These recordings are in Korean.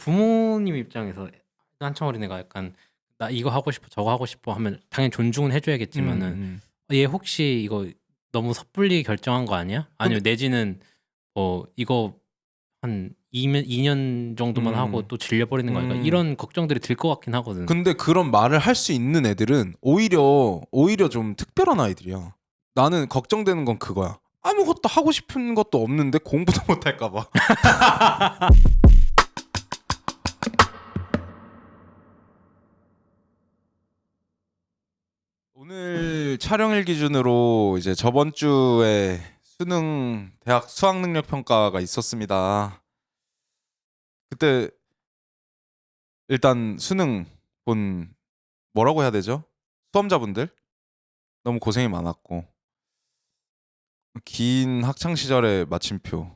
부모님 입장에서 한참 어린애가 약간 나 이거 하고 싶어 저거 하고 싶어 하면 당연히 존중은 해줘야겠지만은 얘 혹시 이거 너무 섣불리 결정한 거 아니야? 아니면 내지는 이거 한 2년 정도만 하고 또 질려버리는 거 아닐까? 이런 걱정들이 들 것 같긴 하거든. 근데 그런 말을 할 수 있는 애들은 오히려 좀 특별한 아이들이야. 나는 걱정되는 건 그거야. 아무것도 하고 싶은 것도 없는데 공부도 못 할까 봐. 오늘 촬영일 기준으로 이제 저번 주에 수능 대학 수학 능력 평가가 있었습니다. 그때 일단 수능 본 뭐라고 해야 되죠? 수험자분들 너무 고생이 많았고 긴 학창 시절의 마침표.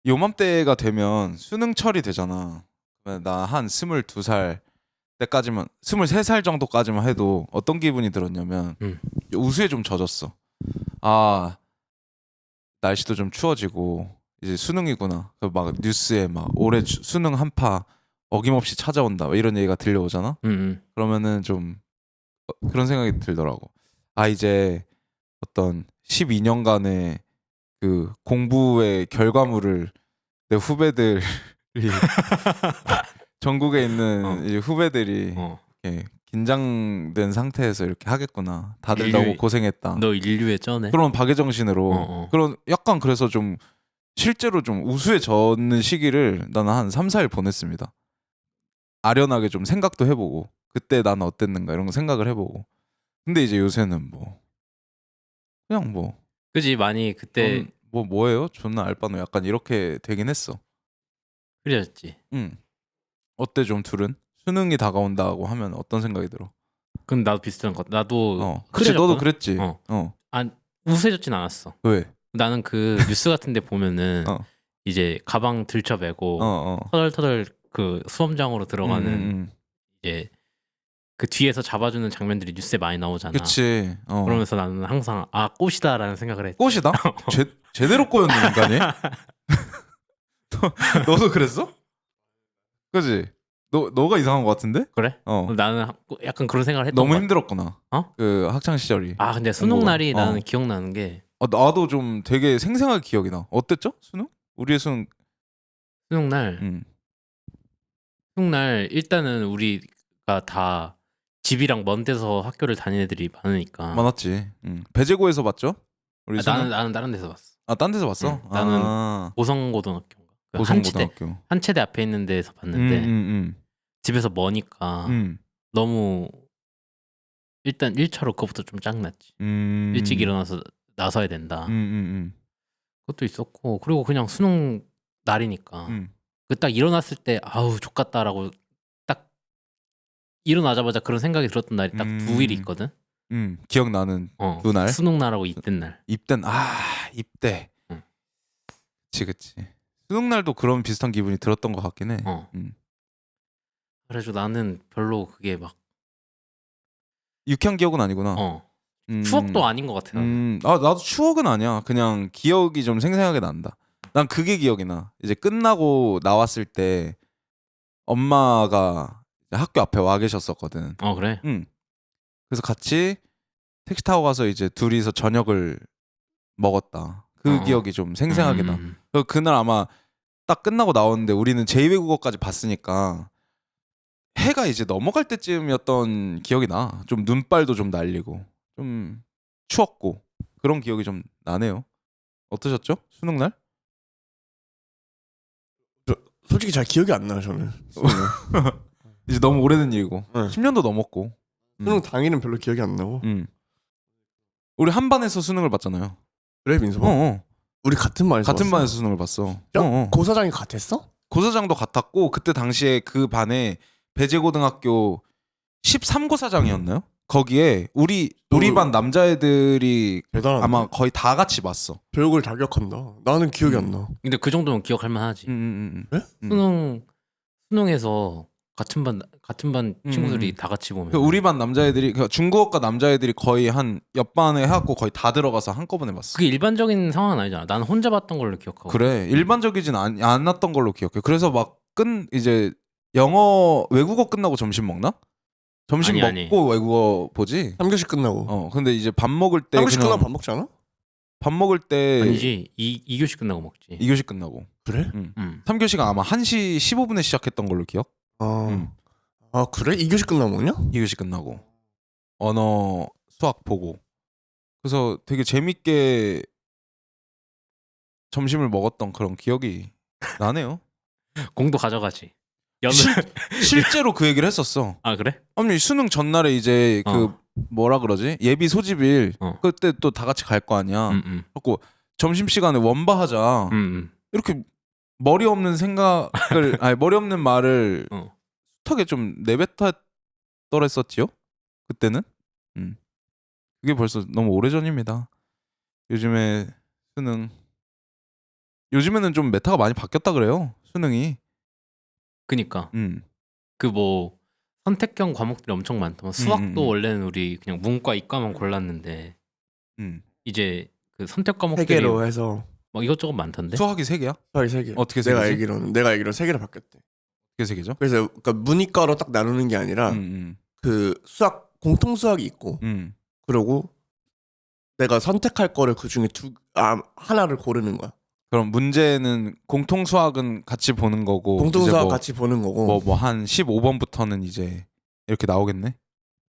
요맘때가 되면 수능 철이 되잖아. 나 한 22살 때까지만 23살 정도까지만 해도 어떤 기분이 들었냐면 우수에 좀 젖었어. 아, 날씨도 좀 추워지고 이제 수능이구나. 막 뉴스에 막 올해 수능 한파 어김없이 찾아온다 이런 얘기가 들려오잖아. 그러면은 좀 그런 생각이 들더라고. 아, 이제 어떤 12년간의 그 공부의 결과물을 내 후배들이 전국에 있는 이제 후배들이 이렇게 긴장된 상태에서 이렇게 하겠구나. 다들 너무 고생했다. 너 인류의 쩌네. 그런 박애정신으로 그런 약간 그래서 좀 실제로 좀 우수에 젖는 시기를 나는 한 3, 4일 보냈습니다. 아련하게 좀 생각도 해보고 그때 나는 어땠는가 이런 거 생각을 해보고. 근데 이제 요새는 뭐 그냥 뭐 그지 많이 그때 뭐예요? 존나 알바노 약간 이렇게 되긴 했어. 그랬지. 어때 좀 둘은? 수능이 다가온다고 하면 어떤 생각이 들어? 근데 나도 비슷한 것 같아. 나도 그치 너도 흐려졌거든? 그랬지. 우세해졌진 않았어. 왜? 나는 그 뉴스 같은데 보면은 이제 가방 들쳐매고 터덜터덜 그 수험장으로 들어가는 이제 그 뒤에서 잡아주는 장면들이 뉴스에 많이 나오잖아. 그치. 그러면서 나는 항상 꽃이다라는 생각을 했지. 꽃이다? 제대로 꼬였네 인간이. 너도 그랬어? 그지? 너가 이상한 것 같은데? 그래? 나는 약간 그런 생각을 했던 너무 것 같아. 힘들었구나. 그 학창 시절이. 근데 수능 날이 나는 기억나는 게 나도 좀 되게 생생하게 기억이 나. 어땠죠? 수능? 우리의 수능. 수능 날 일단은 우리가 다 집이랑 먼 데서 학교를 다니는 애들이 많으니까. 많았지. 배제고에서 봤죠? 우리 수능? 나는 다른 데서 봤어. 딴 데서 봤어? 나는 보성고등학교인가? 보성고등학교. 한체대 앞에 있는 데서 봤는데 집에서 머니까 너무 일단 1차로 그거부터 좀 짱났지. 일찍 일어나서 나서야 된다. 그것도 있었고 그리고 그냥 수능 날이니까 그 딱 일어났을 때 아우 족같다라고 딱 일어나자마자 그런 생각이 들었던 날이 딱 2일이 있거든. 기억나는 두 날? 수능 날하고 입대 날. 입대. 그치. 수능 날도 그런 비슷한 기분이 들었던 것 같긴 해. 그래서 나는 별로 그게 막 유쾌한 기억은 아니구나. 추억도 아닌 것 같아. 나도 추억은 아니야. 그냥 기억이 좀 생생하게 난다. 난 그게 기억이 나. 이제 끝나고 나왔을 때 엄마가 학교 앞에 와 계셨었거든. 그래? 그래서 같이 택시 타고 가서 이제 둘이서 저녁을 먹었다. 그 기억이 좀 생생하게 나. 그날 아마 딱 끝나고 나오는데 우리는 제2외국어까지 봤으니까 해가 이제 넘어갈 때쯤이었던 기억이 나. 좀 눈발도 좀 날리고 좀 추웠고 그런 기억이 좀 나네요. 어떠셨죠? 수능 날? 솔직히 잘 기억이 안 나요 저는. 이제 너무 오래된 일이고 네. 10년도 넘었고 수능 당일은 별로 기억이 안 나고. 우리 한 반에서 수능을 봤잖아요. 그래 민서봐? 우리 같은 반에서 수능을 봤어. 고사장이 같았어? 고사장도 같았고 그때 당시에 그 반에 배제고등학교 13고사장이었나요? 거기에 우리 반 남자애들이 대단한데? 아마 거의 다 같이 봤어. 교육을 자격한다. 나는 기억이 안 나. 근데 그 정도면 기억할 만하지. 네? 수능에서 같은 반 친구들이 다 같이 보면 우리 반 남자애들이 중국어과 남자애들이 거의 한 옆반에 해갖고 거의 다 들어가서 한꺼번에 봤어. 그게 일반적인 상황은 아니잖아. 나는 혼자 봤던 걸로 기억하고. 그래 일반적이진 않았던 걸로 기억해. 그래서 막 이제 영어 외국어 끝나고 점심 먹나? 점심 아니. 먹고 외국어 보지. 3교시 끝나고. 근데 이제 밥 먹을 때 3교시 그냥 끝나고 밥 먹지 않아? 밥 먹을 때 아니지. 2교시 끝나고 먹지. 2교시 끝나고. 그래? 3교시가 아마 1시 15분에 시작했던 걸로 기억. 아 그래? 2교시 끝나고 먹냐? 2교시 끝나고 언어 수학 보고. 그래서 되게 재밌게 점심을 먹었던 그런 기억이 나네요. 공도 가져가지. 실제로 그 얘기를 했었어. 아 그래? 아니 수능 전날에 이제 그 뭐라 그러지? 예비 소집일 그때 또 다 같이 갈 거 아니야. 그래갖고 점심시간에 원바하자. 이렇게 머리 없는 생각을 아니 머리 없는 말을 숱하게 좀 내뱉었더랬었지요. 그때는. 그게 벌써 너무 오래전입니다. 요즘에 수능 요즘에는 좀 메타가 많이 바뀌었다 그래요. 수능이. 그니까. 그 뭐 선택형 과목들이 엄청 많다. 수학도 원래는 우리 그냥 문과 이과만 골랐는데 이제 그 선택 과목들이 3개로 해서 막 이것저것 많던데. 수학이 3개야? 수학이 3개. 어떻게 내가 3개지? 알기로는 3개로 바뀌었대. 어떻게 3개죠? 그래서 그러니까 문이과로 딱 나누는 게 아니라 그 수학 공통 수학이 있고 그리고 내가 선택할 거를 그 중에 하나를 고르는 거야. 그럼 문제는 공통 수학은 같이 보는 거고 공통 수학 뭐, 같이 보는 거고 뭐 한 15번부터는 이제 이렇게 나오겠네.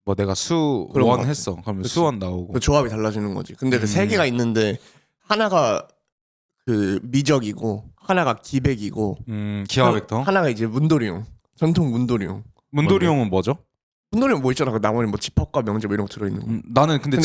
뭐 내가 수원 했어. 그러면 수원 나오고. 그 조합이 달라지는 거지. 근데 그 3개가 있는데 하나가 그 미적이고 하나가 기백이고 기하 벡터. 하나가 이제 문도리용. 전통 문도리용. 문도리용은 뭐죠? 문도리용 뭐 있잖아. 그 나머지 뭐 집합과 명제 뭐 이런 거 들어 있는 거. 나는 근데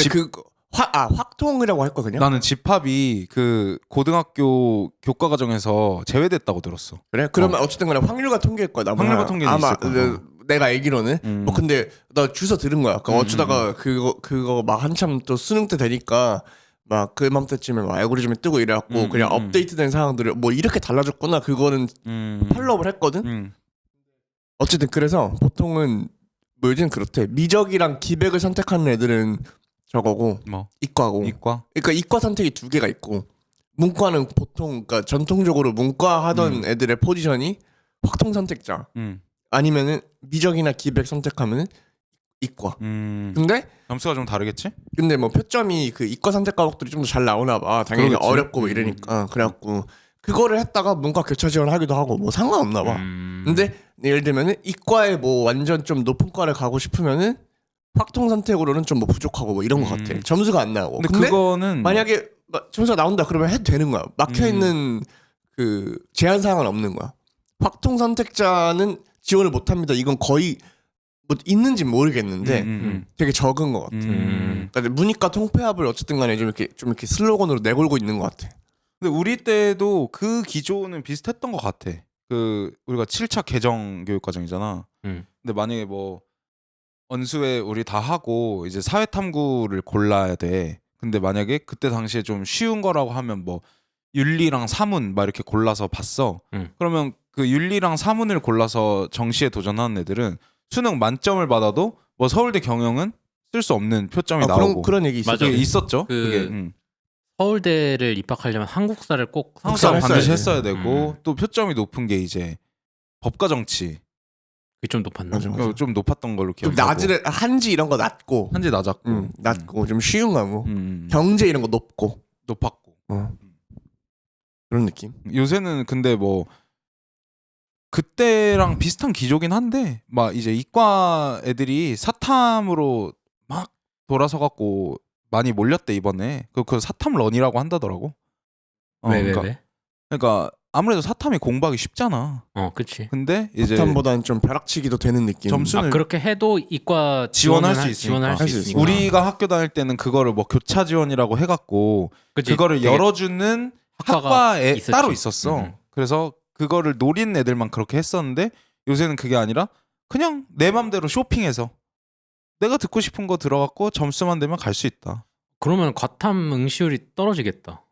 확통이라고 할 거 그냥? 나는 집합이 그 고등학교 교과 과정에서 제외됐다고 들었어. 그래? 그러면 어쨌든 간에 확률과 통계일 거야. 확률과 통계는 아마 있을 거야. 내가 알기로는 뭐 근데 나 주워 들은 거야. 어쩌다가 그거 막 한참 또 수능 때 되니까 막 그맘때쯤에 막 알고리즘이 뜨고 이래갖고 그냥 업데이트된 상황들을 뭐 이렇게 달라졌구나. 그거는 팔로우를 했거든. 어쨌든 그래서 보통은 뭐 요즘 그렇대. 미적이랑 기백을 선택하는 애들은 저거고 뭐 이과고. 이과? 그러니까 이과 선택이 2개가 있고 문과는 보통 그러니까 전통적으로 문과 하던 애들의 포지션이 확통 선택자 아니면은 미적이나 기백 선택하면은 이과. 근데 점수가 좀 다르겠지? 근데 뭐 표점이 그 이과 선택 과목들이 좀 더 잘 나오나 봐. 당연히 그러겠지. 어렵고 뭐 이러니까. 그래갖고 그거를 했다가 문과 교차 지원하기도 하고 뭐 상관없나 봐. 근데 예를 들면은 이과에 뭐 완전 좀 높은 과를 가고 싶으면은 확통 선택으로는 좀 뭐 부족하고 뭐 이런 것 같아. 점수가 안 나오고. 근데 그거는 만약에 점수가 나온다 그러면 해도 되는 거야. 막혀 있는 그 제한 사항은 없는 거야. 확통 선택자는 지원을 못 합니다. 이건 거의 뭐 있는지 모르겠는데 되게 적은 것 같아. 그러니까 문이과 통폐합을 어쨌든 간에 좀 이렇게 슬로건으로 내걸고 있는 것 같아. 근데 우리 때도 그 기조는 비슷했던 것 같아. 그 우리가 7차 개정 교육 과정이잖아. 근데 만약에 뭐 언수회 우리 다 하고 이제 사회탐구를 골라야 돼. 근데 만약에 그때 당시에 좀 쉬운 거라고 하면 뭐 윤리랑 사문 막 이렇게 골라서 봤어. 그러면 그 윤리랑 사문을 골라서 정시에 도전하는 애들은 수능 만점을 받아도 뭐 서울대 경영은 쓸 수 없는 표점이 나오고 그런 얘기 있었죠. 그게 있었죠. 그게 서울대를 입학하려면 한국사를 꼭 한국사 반드시 했어야 돼. 되고 또 표점이 높은 게 이제 법과 정치 그게 좀 높았나? 맞아. 좀 높았던 걸로 좀 기억하고 낮은 한지 이런 거 낮고 한지 낮았고 낮고 좀 쉬운 거고 경제 이런 거 높고 높았고 그런 느낌. 요새는 근데 뭐 그때랑 비슷한 기조긴 한데 막 이제 이과 애들이 사탐으로 막 돌아서 갖고 많이 몰렸대 이번에. 그 사탐런이라고 한다더라고. 왜? 그러니까 아무래도 사탐이 공부하기 쉽잖아. 그치. 근데 이제 사탐보다는 좀 벼락치기도 되는 느낌. 점수는 그렇게 해도 이과 지원할 수 있으니까. 지원할 수 있으니까. 우리가 학교 다닐 때는 그거를 뭐 교차 지원이라고 해갖고 그거를 열어주는 학과에 따로 있었어. 그래서 그거를 노린 애들만 그렇게 했었는데 요새는 그게 아니라 그냥 내 맘대로 쇼핑해서 내가 듣고 싶은 거 들어갔고 점수만 되면 갈 수 있다. 그러면 과탐 응시율이 떨어지겠다.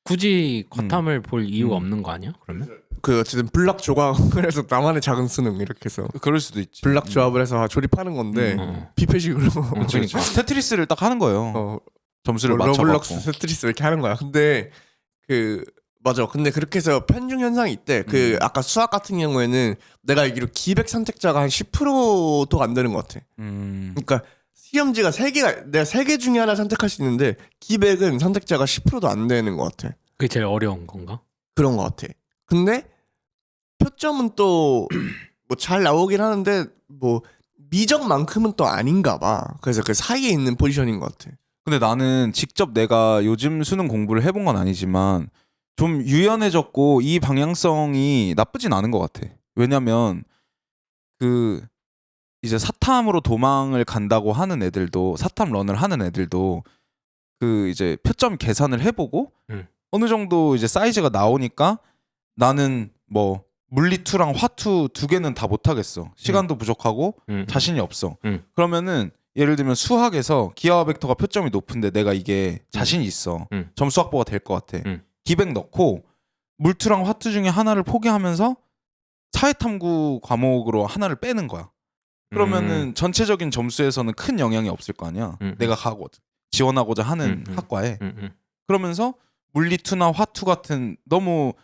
굳이 과탐을 볼 이유가 없는 거 아니야? 그러면? 그 어쨌든 블락 조각을 해서 나만의 작은 수능 이렇게 해서 그럴 수도 있지. 블락 조합을 해서 조립하는 건데 비패식으로 그러니까 테트리스를 딱 하는 거예요. 점수를 뭐 맞춰갖고. 러블럭스 테트리스 이렇게 하는 거야. 근데 그 맞아. 근데 그렇게 해서 편중 현상이 있대. 그 아까 수학 같은 경우에는 내가 알기로 기백 선택자가 한 10%도 안 되는 것 같아. 그러니까 시험지가 3개가 내가 3개 중에 하나 선택할 수 있는데 기백은 선택자가 10%도 안 되는 것 같아. 그게 제일 어려운 건가? 그런 것 같아. 근데 표점은 또 뭐 잘 나오긴 하는데 뭐 미적만큼은 또 아닌가 봐. 그래서 그 사이에 있는 포지션인 것 같아. 근데 나는 직접 내가 요즘 수능 공부를 해본 건 아니지만 좀 유연해졌고 이 방향성이 나쁘진 않은 것 같아. 왜냐면 그 이제 사탐으로 도망을 간다고 하는 애들도 사탐 런을 하는 애들도 그 이제 표점 계산을 해보고 어느 정도 이제 사이즈가 나오니까 나는 뭐 물리2랑 화2 두 개는 다 못하겠어. 시간도 부족하고 자신이 없어. 그러면은 예를 들면 수학에서 기하와 벡터가 표점이 높은데 내가 이게 자신이 있어. 점수 확보가 될 것 같아. 기백 넣고 물투랑 화투 중에 하나를 포기하면서 사회탐구 과목으로 하나를 빼는 거야. 그러면은 전체적인 점수에서는 큰 영향이 없을 거 아니야. 내가 지원하고자 하는 학과에. 그러면서 물리2나 화투 같은 너무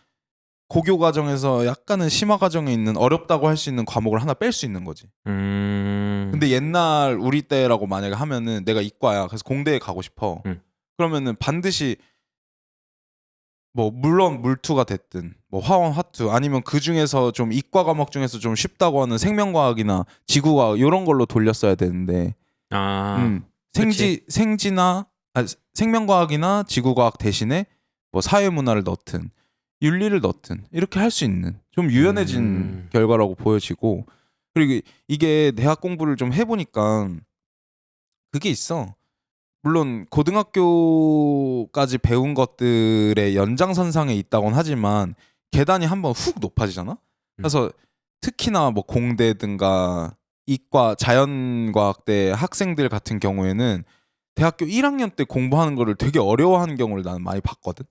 고교 과정에서 약간은 심화 과정에 있는 어렵다고 할 수 있는 과목을 하나 뺄 수 있는 거지. 근데 옛날 우리 때라고 만약에 하면은 내가 이과야. 그래서 공대에 가고 싶어. 그러면은 반드시 뭐 물론 물투가 됐든 뭐 화원 화투 아니면 그 중에서 좀 이과 과목 중에서 좀 쉽다고 하는 생명과학이나 지구과학 이런 걸로 돌렸어야 되는데 생지나 생명과학이나 지구과학 대신에 뭐 사회문화를 넣든 윤리를 넣든 이렇게 할 수 있는 좀 유연해진 결과라고 보여지고 그리고 이게 대학 공부를 좀 해보니까 그게 있어. 물론 고등학교까지 배운 것들의 연장선상에 있다곤 하지만 계단이 한번 훅 높아지잖아. 그래서 특히나 뭐 공대든가 이과 자연과학대 학생들 같은 경우에는 대학교 1학년 때 공부하는 거를 되게 어려워하는 경우를 나는 많이 봤거든.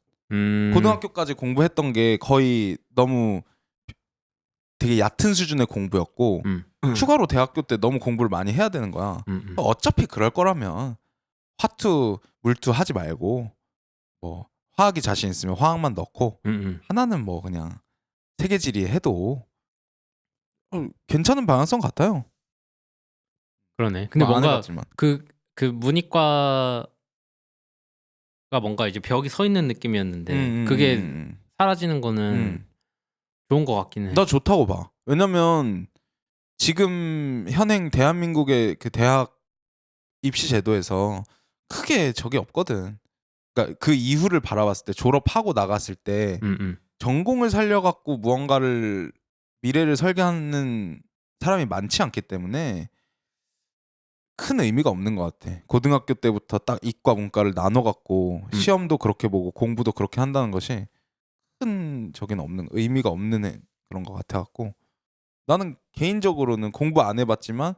고등학교까지 공부했던 게 거의 너무 되게 얕은 수준의 공부였고 추가로 대학교 때 너무 공부를 많이 해야 되는 거야. 어차피 그럴 거라면 화투, 물투 하지 말고 뭐 화학이 자신 있으면 화학만 넣고 하나는 뭐 그냥 세계지리 해도 괜찮은 방향성 같아요. 그러네. 근데 뭐 안 뭔가 해봤지만. 그 문이과가 뭔가 이제 벽이 서 있는 느낌이었는데 그게 사라지는 거는 좋은 것 같긴 해. 나 좋다고 봐. 왜냐면 지금 현행 대한민국의 그 대학 입시 제도에서 크게 적이 없거든. 그러니까 그 이후를 바라봤을 때 졸업하고 나갔을 때 전공을 살려갖고 무언가를 미래를 설계하는 사람이 많지 않기 때문에 큰 의미가 없는 것 같아. 고등학교 때부터 딱 이과 문과를 나눠갖고 시험도 그렇게 보고 공부도 그렇게 한다는 것이 큰 적인 없는 의미가 없는 그런 것 같아갖고 나는 개인적으로는 공부 안 해봤지만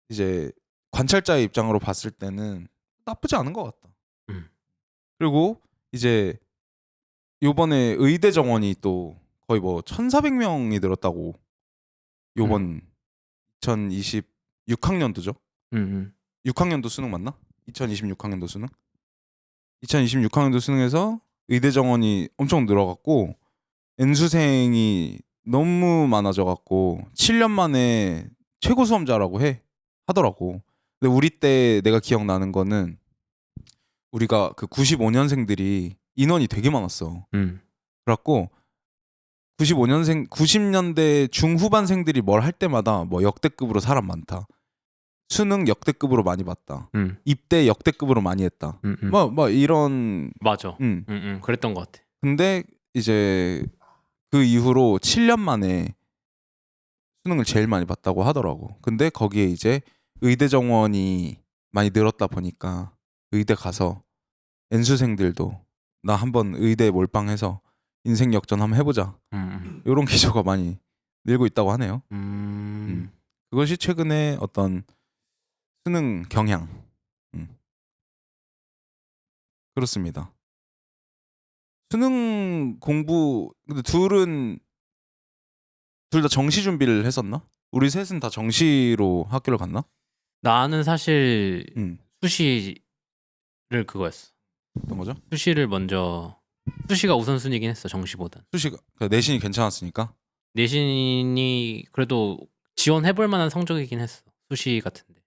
이제 관찰자의 입장으로 봤을 때는 나쁘지 않은 것 같다. 그리고 이제 요번에 의대 정원이 또 거의 뭐 1,400명이 늘었다고 요번 2026학년도죠. 6학년도 수능 맞나? 2026학년도 수능? 2026학년도 수능에서 의대 정원이 엄청 늘어갔고 N수생이 너무 많아져갖고 7년 만에 최고 수험자라고 하더라고. 근데 우리 때 내가 기억나는 거는 우리가 그 95년생들이 인원이 되게 많았어. 그래갖고 90년대 중후반생들이 뭘 할 때마다 뭐 역대급으로 사람 많다. 수능 역대급으로 많이 봤다. 입대 역대급으로 많이 했다. 뭐 이런 맞아. 그랬던 것 같아. 근데 이제 그 이후로 7년 만에 수능을 제일 많이 봤다고 하더라고. 근데 거기에 이제 의대 정원이 많이 늘었다 보니까 의대 가서 N수생들도 나 한번 의대 몰빵해서 인생 역전 한번 해보자. 이런 기조가 많이 늘고 있다고 하네요. 그것이 최근에 어떤 수능 경향. 그렇습니다. 수능 공부 근데 둘 다 정시 준비를 했었나? 우리 셋은 다 정시로 학교를 갔나? 나는 사실 수시를 그거였어. 어떤 거죠? 수시를 먼저 수시가 우선순위긴 했어 정시보단. 수시가 내신이 괜찮았으니까. 내신이 그래도 지원해볼 만한 성적이긴 했어. 수시 같은데.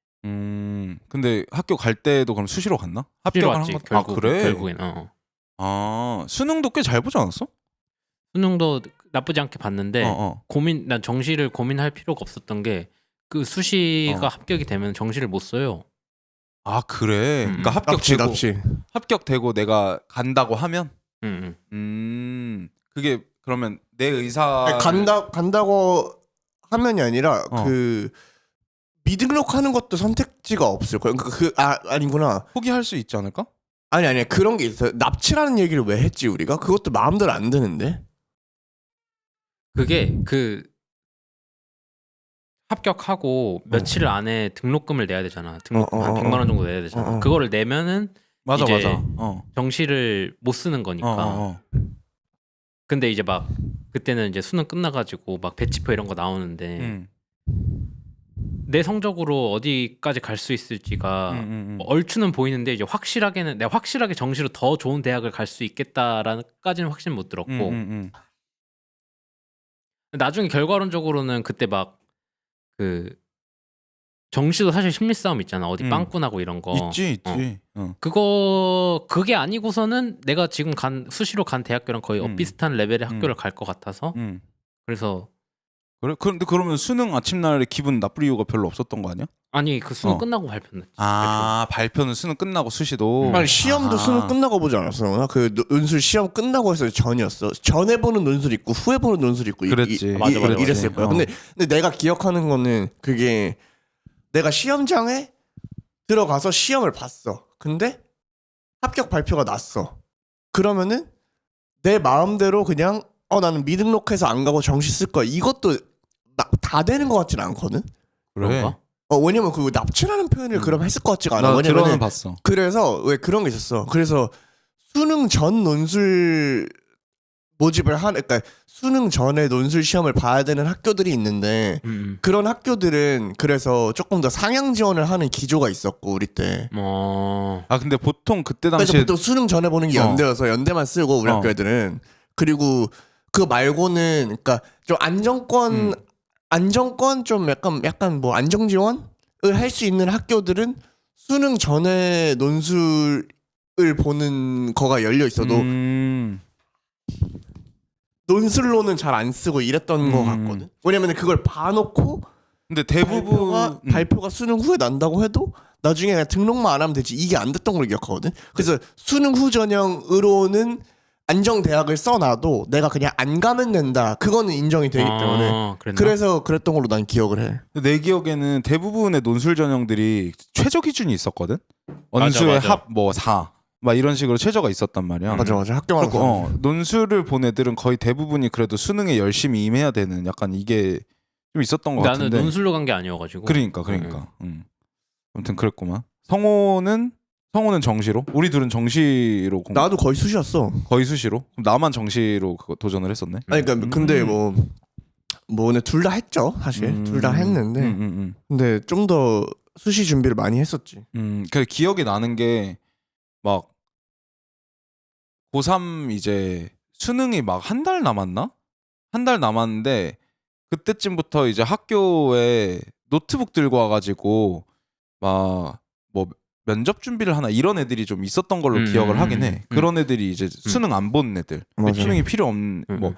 근데 학교 갈 때도 그럼 수시로 갔나? 수시로 합격을 왔지. 한 거? 결국, 아 그래? 결국엔. 아 수능도 꽤 잘 보지 않았어? 수능도 나쁘지 않게 봤는데 어. 난 정시를 고민할 필요가 없었던 게 그 수시가 합격이 되면 정시를 못 써요. 아 그래? 그러니까 납치. 합격되고 내가 간다고 하면 그게 그러면 내 의사 간다고 하면이 아니라 어. 그 미등록하는 것도 선택지가 없을 거예요. 아니구나. 포기할 수 있지 않을까? 아니 그런 게 있어요. 납치라는 얘기를 왜 했지 우리가? 그것도 마음대로 안 되는데. 그게 그 합격하고 며칠 안에 등록금을 내야 되잖아. 등록금 한 100만 원 정도 내야 되잖아. 그거를 내면은 맞아. 정시를 못 쓰는 거니까. 근데 이제 막 그때는 이제 수능 끝나가지고 막 배치표 이런 거 나오는데 내 성적으로 어디까지 갈 수 있을지가 뭐 얼추는 보이는데 이제 내가 확실하게 정시로 더 좋은 대학을 갈 수 있겠다라는까지는 확신 못 들었고 나중에 결과론적으로는 그때 막 그 정시도 사실 심리 싸움 있잖아. 어디 빵꾸나고 이런 거 있지. 그게 아니고서는 내가 지금 수시로 간 대학교랑 거의 비슷한 레벨의 학교를 갈 것 같아서 그래서 그래? 근데 그러면 수능 아침날에 기분 나쁠 이유가 별로 없었던 거 아니야? 아니 그 수능 끝나고 발표는 발표는 수능 끝나고 수시도 아니 시험도 수능 끝나고 보지 않았어? 그 논술 시험 끝나고 해서 전이었어. 전에 보는 논술 있고 후에 보는 논술 있고 그랬지. 맞아. 이랬을 거야. 근데 내가 기억하는 거는 그게 내가 시험장에 들어가서 시험을 봤어. 근데 합격 발표가 났어. 그러면은 내 마음대로 그냥 나는 미등록해서 안 가고 정시 쓸 거야. 이것도 다 되는 것 같진 않거든. 그래. 왜냐면 그 납치라는 표현을 그럼 했을 것 같지가 않아. 나 왜냐면 들어는 봤어. 그래서 왜 그런 게 있었어. 그래서 수능 전 논술 모집을 그러니까 수능 전에 논술 시험을 봐야 되는 학교들이 있는데 그런 학교들은 그래서 조금 더 상향 지원을 하는 기조가 있었고 우리 때. 근데 보통 그때 그래서 당시에 보통 수능 전에 보는 게 연대여서 연대만 쓰고 우리 학교 애들은. 그리고 그거 말고는 그러니까 좀 안정권 좀 약간 뭐 안정 지원을 할 수 있는 학교들은 수능 전에 논술을 보는 거가 열려 있어도 논술로는 잘 안 쓰고 이랬던 거 같거든. 왜냐면 그걸 봐놓고 근데 대부분 발표가 수능 후에 난다고 해도 나중에 그냥 등록만 안 하면 되지. 이게 안 됐던 걸 기억하거든. 그래서 수능 후 전형으로는 안정 대학을 써놔도 내가 그냥 안 가면 된다. 그거는 인정이 되기 때문에. 그래서 그랬던 걸로 난 기억을 해. 내 기억에는 대부분의 논술 전형들이 최저 기준이 있었거든. 원수의 합 뭐 4. 막 이런 식으로 최저가 있었단 말이야. 맞아. 학교마다. 논술을 본 애들은 거의 대부분이 그래도 수능에 열심히 임해야 되는 약간 이게 좀 있었던 것 같은데. 나는 논술로 간 게 아니어가지고. 그러니까. 아무튼 그랬구만. 성호는 정시로? 우리 둘은 정시로 나도 거의 수시였어. 거의 수시로? 그럼 나만 정시로 그거 도전을 했었네. 아니 그러니까 근데 뭐 둘 다 했죠. 사실 둘 다 했는데 근데 좀 더 수시 준비를 많이 했었지. 그 기억이 나는 게 막 고3 이제 수능이 막 한 달 남았나? 한 달 남았는데 그때쯤부터 이제 학교에 노트북 들고 와가지고 막 뭐 면접 준비를 하나 이런 애들이 좀 있었던 걸로 기억을 하긴 해. 그런 애들이 이제 수능 안 본 애들. 수능이 필요 없는 뭐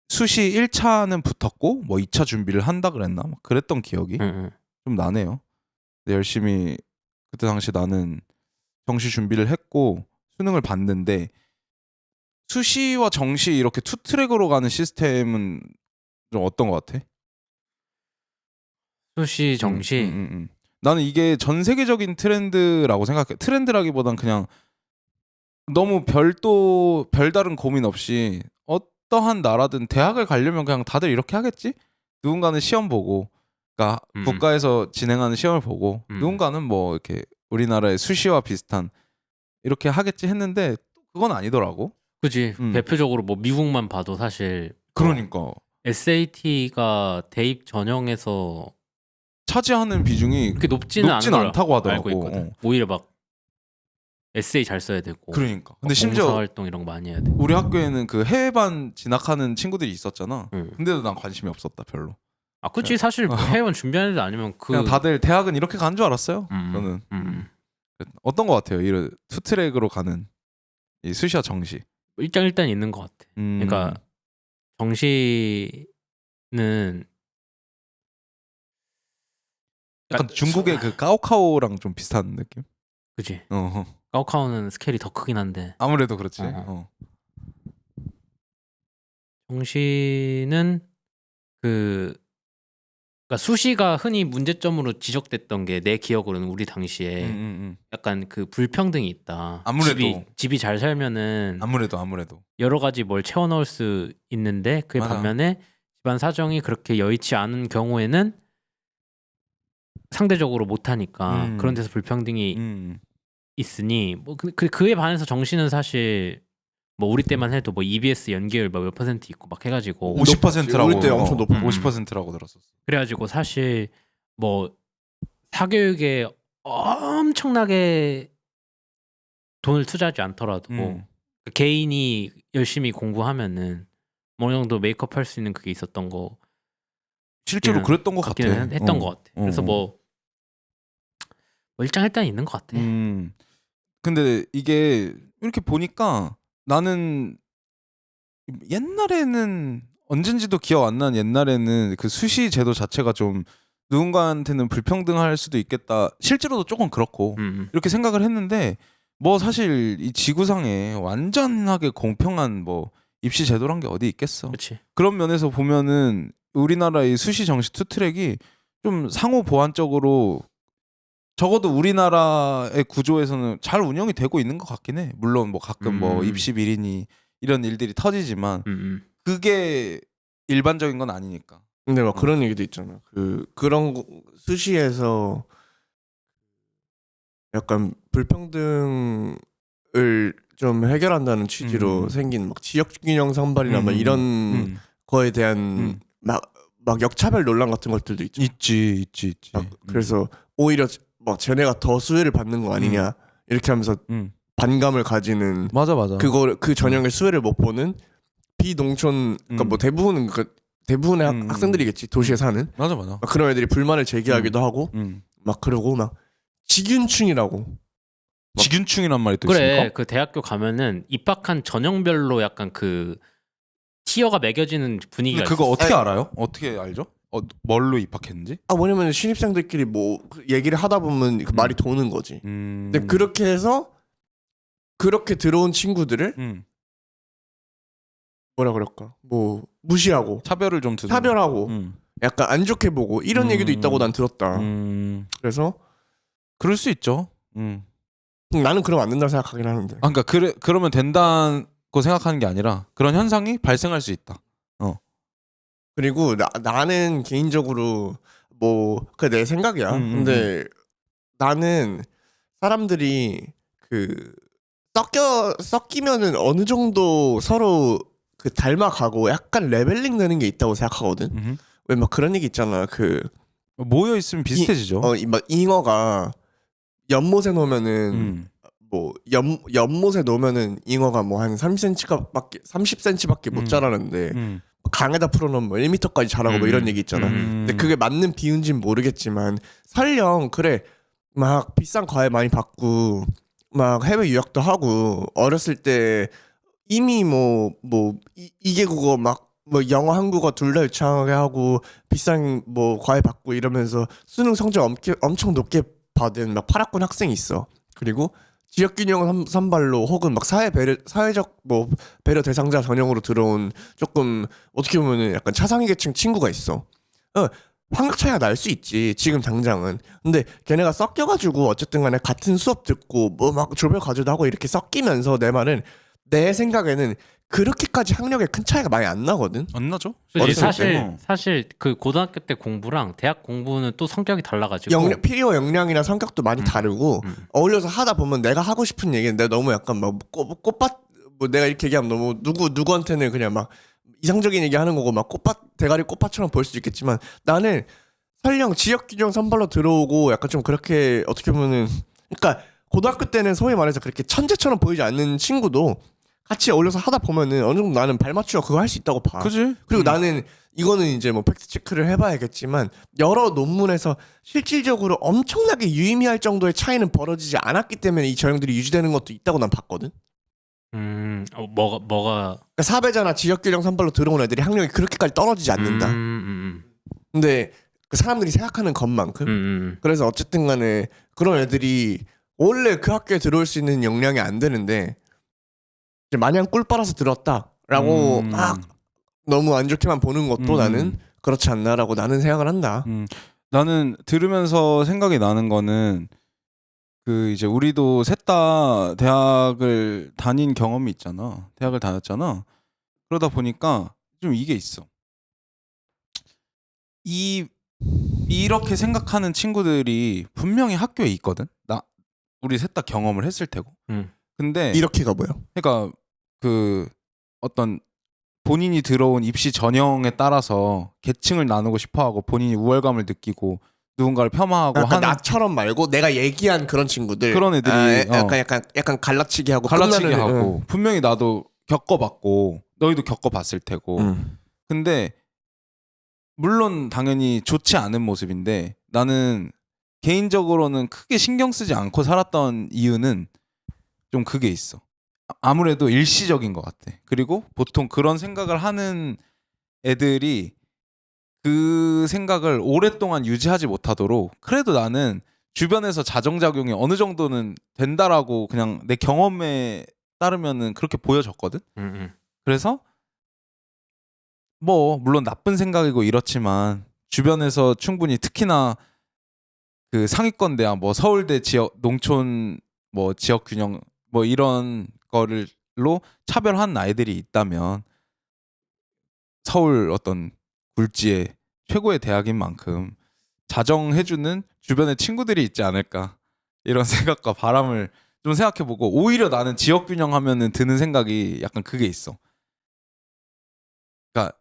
수시 1차는 붙었고 뭐 2차 준비를 한다 그랬나? 막 그랬던 기억이 좀 나네요. 근데 열심히 그때 당시 나는 정시 준비를 했고 수능을 봤는데 수시와 정시 이렇게 투 트랙으로 가는 시스템은 좀 어떤 것 같아? 수시, 정시. 나는 이게 전 세계적인 트렌드라고 생각해. 트렌드라기보단 그냥 너무 별다른 고민 없이 어떠한 나라든 대학을 가려면 그냥 다들 이렇게 하겠지? 누군가는 시험 보고, 그러니까 국가에서 진행하는 시험을 보고, 누군가는 뭐 이렇게 우리나라의 수시와 비슷한 이렇게 하겠지 했는데 그건 아니더라고. 그지. 대표적으로 뭐 미국만 봐도 사실 그러니까 SAT가 대입 전형에서 차지하는 비중이 그렇게 높지는 않다고 하더라고. 알고 있거든. 오히려 막 에세이 잘 써야 되고. 그러니까. 근데 봉사 심지어 활동 이런 거 많이 해야 되고. 우리 학교에는 그 해외반 진학하는 친구들이 있었잖아. 응. 근데도 난 관심이 없었다 별로. 아, 그치. 사실 해외원 준비하는 애들 아니면 그냥 다들 대학은 이렇게 가는 줄 알았어요. 저는. 어떤 거 같아요? 이런 투트랙으로 가는 이 수시와 정시. 일단 있는 것 같아. 그러니까 정시는 약간 중국의 그 까오카오랑 좀 비슷한 느낌? 그치. 어. 까오카오는 스케일이 더 크긴 한데 아무래도 그렇지. 정시는 그러니까 수시가 흔히 문제점으로 지적됐던 게 내 기억으로는 우리 당시에 약간 그 불평등이 있다. 아무래도 집이 잘 살면은 아무래도 여러 가지 뭘 채워 넣을 수 있는데 그에 맞아. 반면에 집안 사정이 그렇게 여의치 않은 경우에는 상대적으로 못하니까 그런 데서 불평등이 있으니 뭐 그에 반해서 정시는 사실 뭐 우리 때만 해도 뭐 EBS 연계율 몇 퍼센트 있고 막 해가지고 50%라고 우리 때 엄청 높아. 50%라고 들었었어. 그래가지고 사실 뭐 사교육에 엄청나게 돈을 투자하지 않더라도 개인이 열심히 공부하면은 뭐 어느 정도 메이크업 할 수 있는 그게 있었던 거 실제로 그랬던 것 같아. 했던 것 같아. 그래서 뭐 일장 있는 것 같아. 근데 이게 이렇게 보니까 나는 옛날에는 언젠지도 기억 안 나는 옛날에는 그 수시 제도 자체가 좀 누군가한테는 불평등할 수도 있겠다. 실제로도 조금 그렇고 이렇게 생각을 했는데 뭐 사실 이 지구상에 완전하게 공평한 뭐 입시 제도란 게 어디 있겠어. 그치. 그런 면에서 보면은 우리나라의 수시 정시 투트랙이 좀 상호 보완적으로 적어도 우리나라의 구조에서는 잘 운영이 되고 있는 것 같긴 해. 물론 뭐 가끔 뭐 입시 비리니 이런 일들이 터지지만 그게 일반적인 건 아니니까. 근데 막 그런 얘기도 있잖아. 그런 수시에서 약간 불평등을 좀 해결한다는 취지로 생긴 막 지역균형 선발이나 막 이런 거에 대한 막 역차별 논란 같은 것들도 있죠. 있지. 그래서 오히려 막 쟤네가 더 수혜를 받는 거 아니냐 이렇게 하면서 반감을 가지는 맞아. 그 전형의 수혜를 못 보는 비농촌 그러니까 뭐 대부분의 학생들이겠지 도시에 사는 맞아. 막 그런 애들이 불만을 제기하기도 하고 막 그러고 막 직윤충이라고 직윤충이란 말이 또 그래. 있습니까? 그 대학교 가면은 입학한 전형별로 약간 그 티어가 매겨지는 분위기가 그거 있었어. 어떻게 알아요? 어떻게 알죠? 뭘로 입학했는지? 뭐냐면 신입생들끼리 뭐 얘기를 하다 보면 그 말이 도는 거지. 근데 그렇게 해서 그렇게 들어온 친구들을 뭐라 그럴까 뭐 무시하고 차별을 좀 두는 차별하고 약간 안 좋게 보고 이런 얘기도 있다고 난 들었다. 그래서 그럴 수 있죠. 나는 그러면 안 된다고 생각하긴 하는데. 그러니까 그러면 된다고 생각하는 게 아니라 그런 현상이 발생할 수 있다. 그리고 나는 개인적으로 뭐 그게 내 생각이야. 근데 나는 사람들이 그 섞이면은 어느 정도 서로 그 닮아가고 약간 레벨링 되는 게 있다고 생각하거든. 왜 막 그런 얘기 있잖아. 그 모여 있으면 비슷해지죠. 막 잉어가 연못에 놓으면은 뭐 연못에 놓으면은 잉어가 뭐 한 30cm밖에 못 자라는데 강에다 풀어놓으면 뭐 1m까지 자라고 뭐 이런 얘기 있잖아. 근데 그게 맞는 비유인지는 모르겠지만 설령 그래 막 비싼 과외 많이 받고 막 해외 유학도 하고 어렸을 때 이미 뭐 이개 국어 막 뭐 영어 한국어 둘 다 유창하게 하고 비싼 뭐 과외 받고 이러면서 수능 성적 엄청 높게 받은 막 8학번 학생이 있어. 그리고 지역균형 선발로 혹은 막 사회적 뭐 배려 대상자 전형으로 들어온 조금 어떻게 보면은 약간 차상위 계층 친구가 있어. 환경 차이가 날 수 있지 지금 당장은. 근데 걔네가 섞여가지고 어쨌든 간에 같은 수업 듣고 뭐 막 조별 과제도 하고 이렇게 섞이면서 내 말은 내 생각에는 그렇게까지 학력에 큰 차이가 많이 안 나거든. 안 나죠? 사실 그 고등학교 때 공부랑 대학 공부는 또 성격이 달라가지고 필요 역량이나 성격도 많이 다르고 어울려서 하다 보면 내가 하고 싶은 얘기는 내가 너무 약간 막 꽃밭 뭐 내가 이렇게 얘기하면 너무 누구한테는 그냥 막 이상적인 얘기하는 거고 막 대가리 꽃밭처럼 보일 수도 있겠지만 나는 설령 지역균형 선발로 들어오고 약간 좀 그렇게 어떻게 보면은 그러니까 고등학교 때는 소위 말해서 그렇게 천재처럼 보이지 않는 친구도 같이 어울려서 하다 보면은 어느 정도 나는 발맞추어 그거 할 수 있다고 봐. 그지? 그리고 나는 이거는 이제 뭐 팩트 체크를 해봐야겠지만 여러 논문에서 실질적으로 엄청나게 유의미할 정도의 차이는 벌어지지 않았기 때문에 이 저형들이 유지되는 것도 있다고 난 봤거든. 뭐가 그러니까 사배자나 지역균형 선발로 들어온 애들이 학력이 그렇게까지 떨어지지 않는다. 근데 그 사람들이 생각하는 것만큼. 그래서 어쨌든 간에 그런 애들이 원래 그 학교에 들어올 수 있는 역량이 안 되는데 이제 마냥 꿀 빨아서 들었다라고 막 너무 안 좋게만 보는 것도 나는 그렇지 않나라고 나는 생각을 한다. 나는 들으면서 생각이 나는 거는 그 이제 우리도 셋 다 대학을 다닌 경험이 있잖아. 대학을 다녔잖아. 그러다 보니까 좀 이게 있어. 이렇게 생각하는 친구들이 분명히 학교에 있거든. 우리 셋 다 경험을 했을 테고. 근데 이렇게가 뭐야? 그러니까 그 어떤 본인이 들어온 입시 전형에 따라서 계층을 나누고 싶어하고 본인이 우월감을 느끼고 누군가를 폄하하고 그러니까 하는 나처럼 말고 내가 얘기한 그런 친구들 그런 애들이 약간 갈라치기 하고 갈라치기 끝나는 하고 분명히 나도 겪어봤고 너희도 겪어봤을 테고 근데 물론 당연히 좋지 않은 모습인데 나는 개인적으로는 크게 신경 쓰지 않고 살았던 이유는 좀 그게 있어. 아무래도 일시적인 것 같아. 그리고 보통 그런 생각을 하는 애들이 그 생각을 오랫동안 유지하지 못하도록 그래도 나는 주변에서 자정작용이 어느 정도는 된다라고 그냥 내 경험에 따르면은 그렇게 보여졌거든. 그래서 뭐 물론 나쁜 생각이고 이렇지만 주변에서 충분히 특히나 그 상위권 대학 뭐 서울대 지역 농촌 뭐 지역 균형 뭐 이런 거를로 차별한 아이들이 있다면 서울 어떤 굴지의 최고의 대학인 만큼 자정해주는 주변에 친구들이 있지 않을까 이런 생각과 바람을 좀 생각해보고 오히려 나는 지역 균형하면은 드는 생각이 약간 그게 있어. 그러니까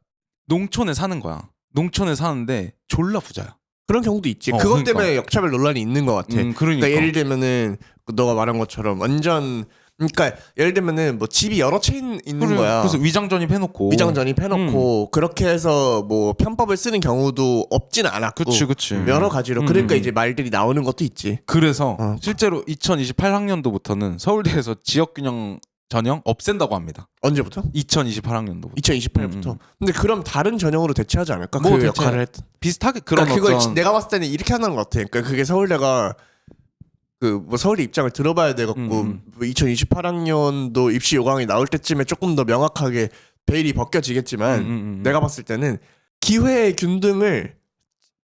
농촌에 사는 거야. 농촌에 사는데 졸라 부자야. 그런 경우도 있지. 그것 그러니까. 때문에 역차별 논란이 있는 것 같아. 그러니까 예를 들면은 너가 말한 것처럼 완전 그러니까 예를 들면은 뭐 집이 여러 채 있는 거야. 그래서 위장전입 해놓고 그렇게 해서 뭐 편법을 쓰는 경우도 없진 않았고 그치. 여러 가지로 그러니까 이제 말들이 나오는 것도 있지. 그래서 실제로 2028학년도부터는 서울대에서 지역균형 전형 없앤다고 합니다. 언제부터? 2028학년도부터. 2028부터. 근데 그럼 다른 전형으로 대체하지 않을까? 뭐 그 역할을 했던. 비슷하게 그런 그러니까 어떤 그걸 내가 봤을 때는 이렇게 하는 것 같아. 그러니까 그게 서울대가 그 뭐 서울대 입장을 들어봐야 돼갖고 뭐 2028학년도 입시 요강이 나올 때쯤에 조금 더 명확하게 베일이 벗겨지겠지만 내가 봤을 때는 기회 균등을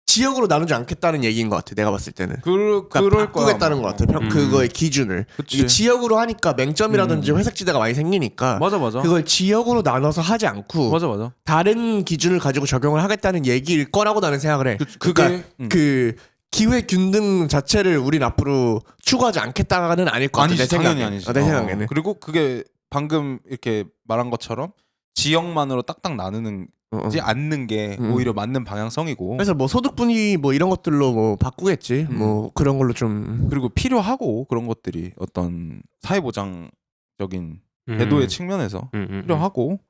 지역으로 나누지 않겠다는 얘기인 것 같아. 내가 봤을 때는. 그럴 바꾸겠다는 것 같아. 그거의 기준을. 이게 지역으로 하니까 맹점이라든지 회색지대가 많이 생기니까. 맞아. 그걸 지역으로 나눠서 하지 않고. 맞아. 다른 기준을 가지고 적용을 하겠다는 얘기일 거라고 나는 생각을 해. 그러니까 그 기회 균등 자체를 우린 앞으로 추구하지 않겠다는 아닐 것 같아. 내 생각에. 아니지. 내 생각에는. 그리고 그게 방금 이렇게 말한 것처럼 지역만으로 딱딱 나누는 않는 게 오히려 맞는 방향성이고. 그래서 뭐 소득분위 뭐 이런 것들로 뭐 바꾸겠지. 뭐 그런 걸로 좀. 그리고 필요하고 그런 것들이 어떤 사회보장적인 제도의 측면에서 필요하고.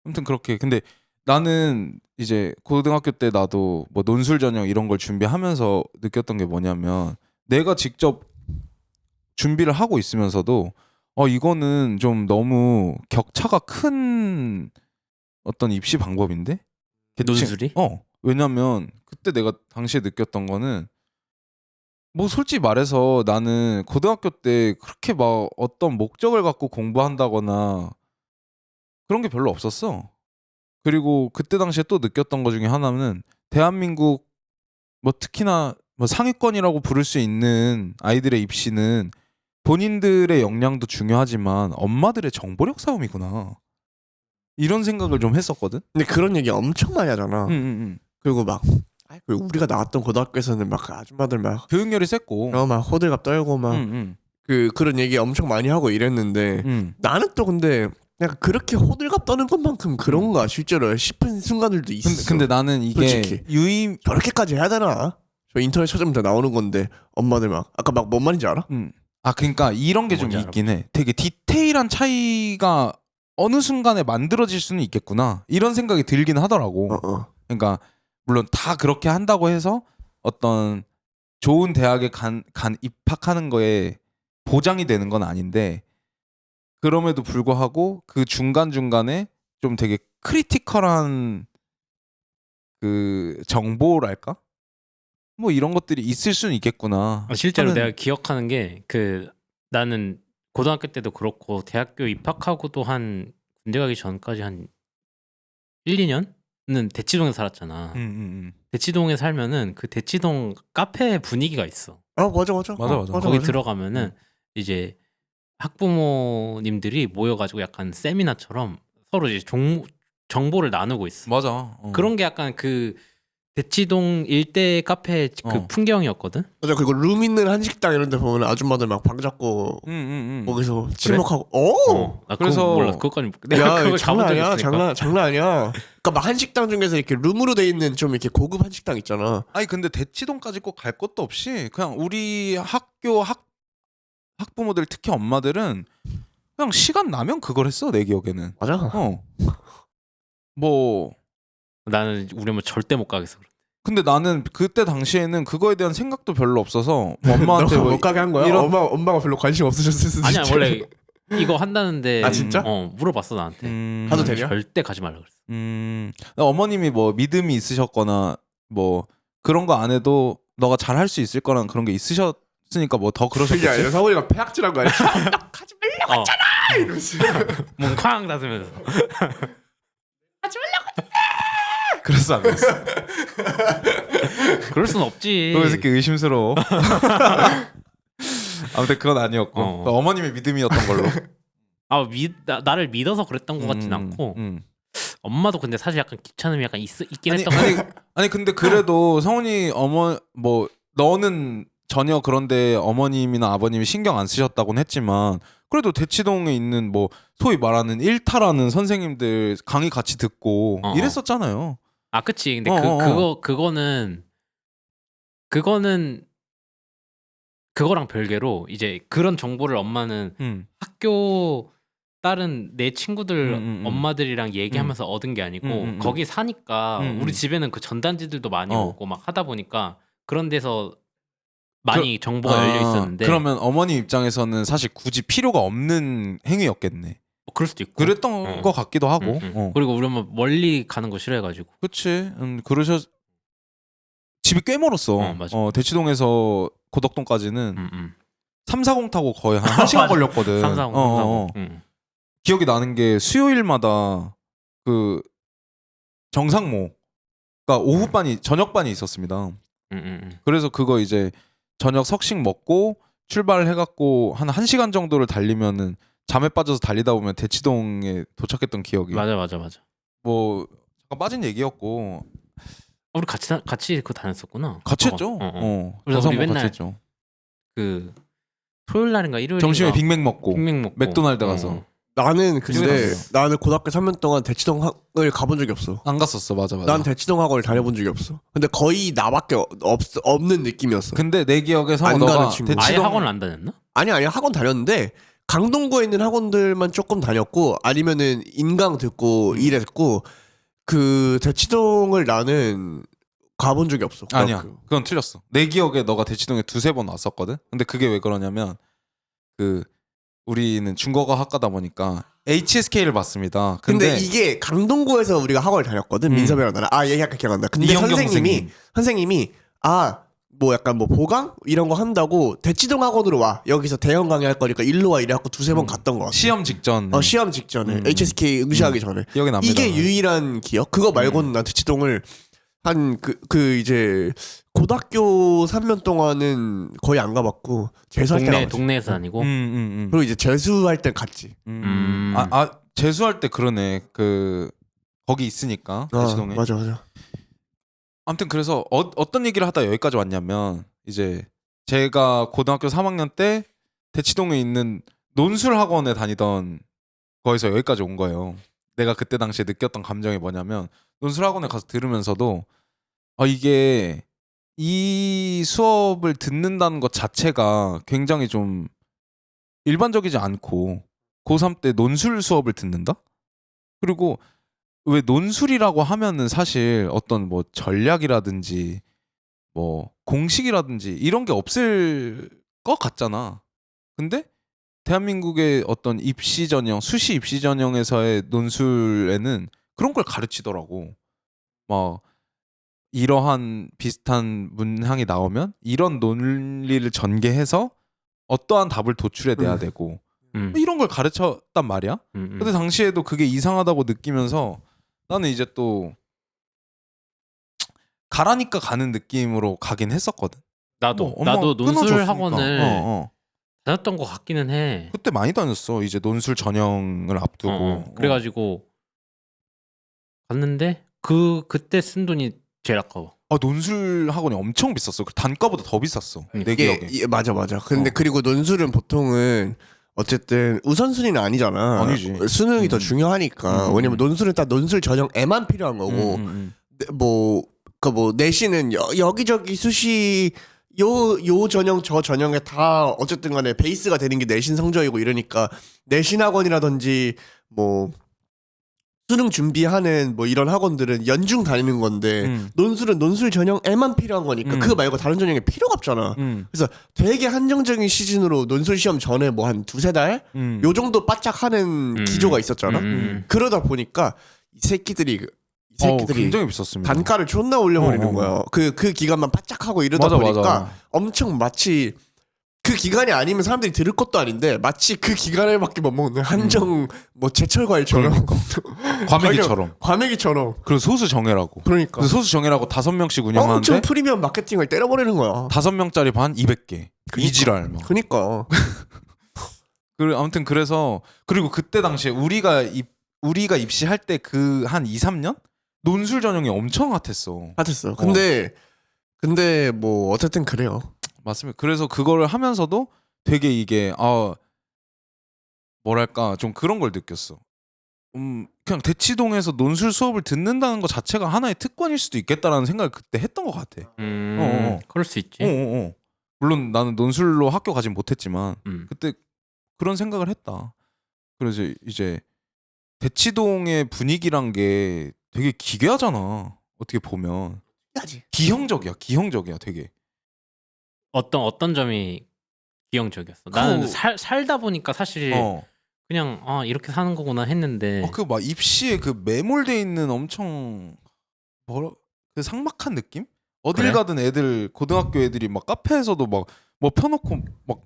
아무튼 그렇게. 근데 나는 이제 고등학교 때 나도 뭐 논술 전형 이런 걸 준비하면서 느꼈던 게 뭐냐면 내가 직접 준비를 하고 있으면서도 이거는 좀 너무 격차가 큰 어떤 입시 방법인데? 논술이? 왜냐면 그때 내가 당시에 느꼈던 거는 뭐 솔직히 말해서 나는 고등학교 때 그렇게 막 어떤 목적을 갖고 공부한다거나 그런 게 별로 없었어. 그리고 그때 당시에 또 느꼈던 것 중에 하나는 대한민국 뭐 특히나 뭐 상위권이라고 부를 수 있는 아이들의 입시는 본인들의 역량도 중요하지만 엄마들의 정보력 싸움이구나. 이런 생각을 좀 했었거든. 근데 그런 얘기 엄청 많이 하잖아. 그리고 막 우리가 나왔던 고등학교에서는 막 아줌마들 막 교육열이 셌고 막 호들갑 떨고 막 그런 얘기 엄청 많이 하고 이랬는데 나는 또 근데 약간 그렇게 호들갑 떠는 것만큼 그런가 실제로 싶은 순간들도 있어. 근데 나는 이게 저렇게까지 해야 되나? 저 인터넷 찾으면 다 나오는 건데 엄마들 막 아까 막 뭔 말인지 알아? 그러니까 이런 게 좀 뭔지 있긴 해. 되게 디테일한 차이가 어느 순간에 만들어질 수는 있겠구나 이런 생각이 들긴 하더라고. 그러니까 물론 다 그렇게 한다고 해서 어떤 좋은 대학에 간 입학하는 거에 보장이 되는 건 아닌데, 그럼에도 불구하고 그 중간중간에 좀 되게 크리티컬한 그 정보랄까? 뭐 이런 것들이 있을 수는 있겠구나. 실제로 하는- 내가 기억하는 게 나는 고등학교 때도 그렇고 대학교 입학하고도 한 군대 가기 전까지 한 1, 2년은 대치동에 살았잖아. 대치동에 살면은 그 대치동 카페 분위기가 있어. 맞아. 거기 들어가면은 이제 학부모님들이 모여가지고 약간 세미나처럼 서로 이제 정보를 나누고 있어. 맞아. 그런 게 약간 그 대치동 일대 카페 그 풍경이었거든. 맞아. 그리고 룸 있는 한식당 이런 데 보면 아줌마들 막 방 잡고 거기서 침묵하고 나 그래서- 그거 몰라. 그거까지 내가 야, 그걸 장난 가본 적이 아니야. 없으니까. 장난 아니야. 그러니까 막 한식당 중에서 이렇게 룸으로 돼 있는 좀 이렇게 고급 한식당 있잖아. 아니 근데 대치동까지 꼭 갈 것도 없이 그냥 우리 학부모들 특히 엄마들은 그냥 시간 나면 그걸 했어 내 기억에는. 맞아. 뭐 나는 우리 엄마 절대 못 가겠어. 근데 나는 그때 당시에는 그거에 대한 생각도 별로 없어서 뭐 엄마한테 너가 뭐 못 가게 한 거야? 이런- 엄마가 별로 관심 없으셨을 수도 아니야 있지. 원래 이거 한다는데. 아, 진짜? 물어봤어 나한테. 가도 되냐? 절대 가지 말라 그랬어. 어머님이 뭐 믿음이 있으셨거나 뭐 그런 거 안 해도 너가 잘 할 수 있을 거란 그런 게 있으셨으니까 뭐 더 그러셨겠지. 야, 사모님가 폐악질한 거 아니야? 가지 말라고 했잖아. 이러면서. 뭉쾅 닫으면서. 그래서 안 됐어. 그럴 순 없지. 너 이 새끼 의심스러워. 아무튼 그건 아니었고 어머님의 믿음이었던 걸로. 나를 믿어서 그랬던 것 같진 않고. 엄마도 근데 사실 약간 귀찮음이 약간 있긴 했던 거 같아. 아니 근데 그래도 성훈이 뭐 너는 전혀 그런데 어머님이나 아버님이 신경 안 쓰셨다고는 했지만 그래도 대치동에 있는 뭐 소위 말하는 일타라는 선생님들 강의 같이 듣고 이랬었잖아요. 그치. 근데 그거랑 별개로 이제 그런 정보를 엄마는 학교 다른 내 친구들 엄마들이랑 얘기하면서 얻은 게 아니고 거기 사니까 우리 집에는 그 전단지들도 많이 오고 막 하다 보니까 그런 데서 많이 정보가 열려 있었는데. 그러면 어머니 입장에서는 사실 굳이 필요가 없는 행위였겠네. 그럴 수도 있고. 그랬던 것 같기도 하고. 그리고 우리 엄마 멀리 가는 거 싫어해가지고. 그치. 집이 꽤 멀었어. 맞아. 대치동에서 고덕동까지는 340 타고 거의 한 1시간 걸렸거든. 340. 기억이 나는 게 수요일마다 그 정상모가 오후반이 저녁반이 있었습니다. 그래서 그거 이제 저녁 석식 먹고 출발해갖고 한 1시간 정도를 달리면은 잠에 빠져서 달리다 보면 대치동에 도착했던 기억이. 맞아. 뭐 잠깐 빠진 얘기였고. 우리 같이 그거 다녔었구나. 같이 했죠. 그래서 우리 맨날 같이 했죠. 그 토요일 날인가 일요일 점심에 빅맥 먹고 먹고 맥도날드 가서. 나는 근데 기억났어. 나는 고등학교 3년 동안 대치동 학을 가본 적이 없어. 안 갔었어. 맞아. 난 대치동 학원을 다녀본 적이 없어. 근데 거의 나밖에 없는 느낌이었어. 근데 내 기억에서 안 너가 가는 친구. 아예 대치동 학원을 안 다녔나? 아니야 학원 다녔는데 강동구에 있는 학원들만 조금 다녔고 아니면은 인강 듣고 일했고 그 대치동을 나는 가본 적이 없어. 아니야. 그건 틀렸어. 내 기억에 너가 대치동에 2-3번 왔었거든. 근데 그게 왜 그러냐면 그 우리는 중국어 학과다 보니까 HSK를 봤습니다. 근데 이게 강동구에서 우리가 학원을 다녔거든. 민섭이랑 나랑. 얘기할까 기억난다. 근데 이영경 선생님이 뭐 약간 뭐 보강 이런 거 한다고 대치동 학원으로 와. 여기서 대형 강의 할 거니까 일로 와 이래갖고 2-3번 갔던 거 같아. 시험 직전. 시험 직전에 HSK 응시하기 전에. 기억이 납니다. 이게 유일한 기억. 그거 말고는 난 대치동을 한 그 고등학교 3년 동안은 거의 안 가봤고 재수할 때 가봤지. 동네에서 다니고. 그리고 이제 재수할 때 갔지. 재수할 때 그러네. 그 거기 있으니까 대치동에. 맞아. 아무튼 그래서 어떤 얘기를 하다 여기까지 왔냐면 이제 제가 고등학교 3학년 때 대치동에 있는 논술 학원에 다니던 거기서 여기까지 온 거예요. 내가 그때 당시에 느꼈던 감정이 뭐냐면 논술 학원에 가서 들으면서도 이게 이 수업을 듣는다는 것 자체가 굉장히 좀 일반적이지 않고 고3 때 논술 수업을 듣는다? 그리고 왜 논술이라고 하면은 사실 어떤 뭐 전략이라든지 뭐 공식이라든지 이런 게 없을 것 같잖아. 근데 대한민국의 어떤 입시 전형, 수시 입시 전형에서의 논술에는 그런 걸 가르치더라고. 막 이러한 비슷한 문항이 나오면 이런 논리를 전개해서 어떠한 답을 도출해내야 되고 뭐 이런 걸 가르쳤단 말이야. 근데 당시에도 그게 이상하다고 느끼면서 나는 이제 또 가라니까 가는 느낌으로 가긴 했었거든. 나도 뭐 논술 끊어줬으니까. 학원을 다녔던 것 같기는 해. 그때 많이 다녔어. 이제 논술 전형을 앞두고. 그래가지고 갔는데 그때 쓴 돈이 제일 아까워. 논술 학원이 엄청 비쌌어. 그 단가보다 더 비쌌어. 내 이게 기억에. 맞아. 근데 그리고 논술은 보통은 어쨌든 우선순위는 아니잖아. 아니지. 수능이 더 중요하니까. 왜냐면 논술은 딱 논술 전형에만 필요한 거고 뭐 내신은 여기저기 수시 요 전형 저 전형에 다 어쨌든 간에 베이스가 되는 게 내신 성적이고 이러니까 내신 학원이라든지 뭐 수능 준비하는 뭐 이런 학원들은 연중 다니는 건데 논술은 논술 전형에만 필요한 거니까 그거 말고 다른 전형에 필요가 없잖아. 그래서 되게 한정적인 시즌으로 논술 시험 전에 뭐 한 두세 달? 요 정도 바짝 하는 기조가 있었잖아. 그러다 보니까 이 새끼들이 굉장히 비쌌습니다. 단가를 존나 올려버리는 거야. 그 기간만 바짝 하고 이러다 보니까 맞아. 엄청 마치 그 기간이 아니면 사람들이 들을 것도 아닌데 마치 그 기간에밖에 못 먹는 한정 뭐 제철 과일처럼 과메기처럼 그리고 소수 정예라고. 그러니까 소수 정예라고 5명씩 운영하는데 엄청 프리미엄 마케팅을 때려버리는 거야. 5명짜리 반 200개. 이지랄 막. 그러니까 아무튼 그래서 그리고 그때 당시에 우리가 입시할 때 그 한 2, 3년 논술 전형이 엄청 핫했어. 근데 뭐 어쨌든 그래요. 맞습니다. 그래서 그거를 하면서도 되게 이게 뭐랄까 좀 그런 걸 느꼈어. 그냥 대치동에서 논술 수업을 듣는다는 것 자체가 하나의 특권일 수도 있겠다라는 생각을 그때 했던 것 같아. 그럴 수 있지. 물론 나는 논술로 학교 가진 못했지만 그때 그런 생각을 했다. 그래서 이제 대치동의 분위기란 게 되게 기괴하잖아. 어떻게 보면 기형적이야 되게. 어떤 점이 기형적이었어? 나는 살다 보니까 사실 그냥 이렇게 사는 거구나 했는데 그 막 입시에 그 매몰돼 있는 엄청 그 삭막한 느낌? 어딜 그래? 가든 애들 고등학교 애들이 막 카페에서도 막 뭐 펴놓고 막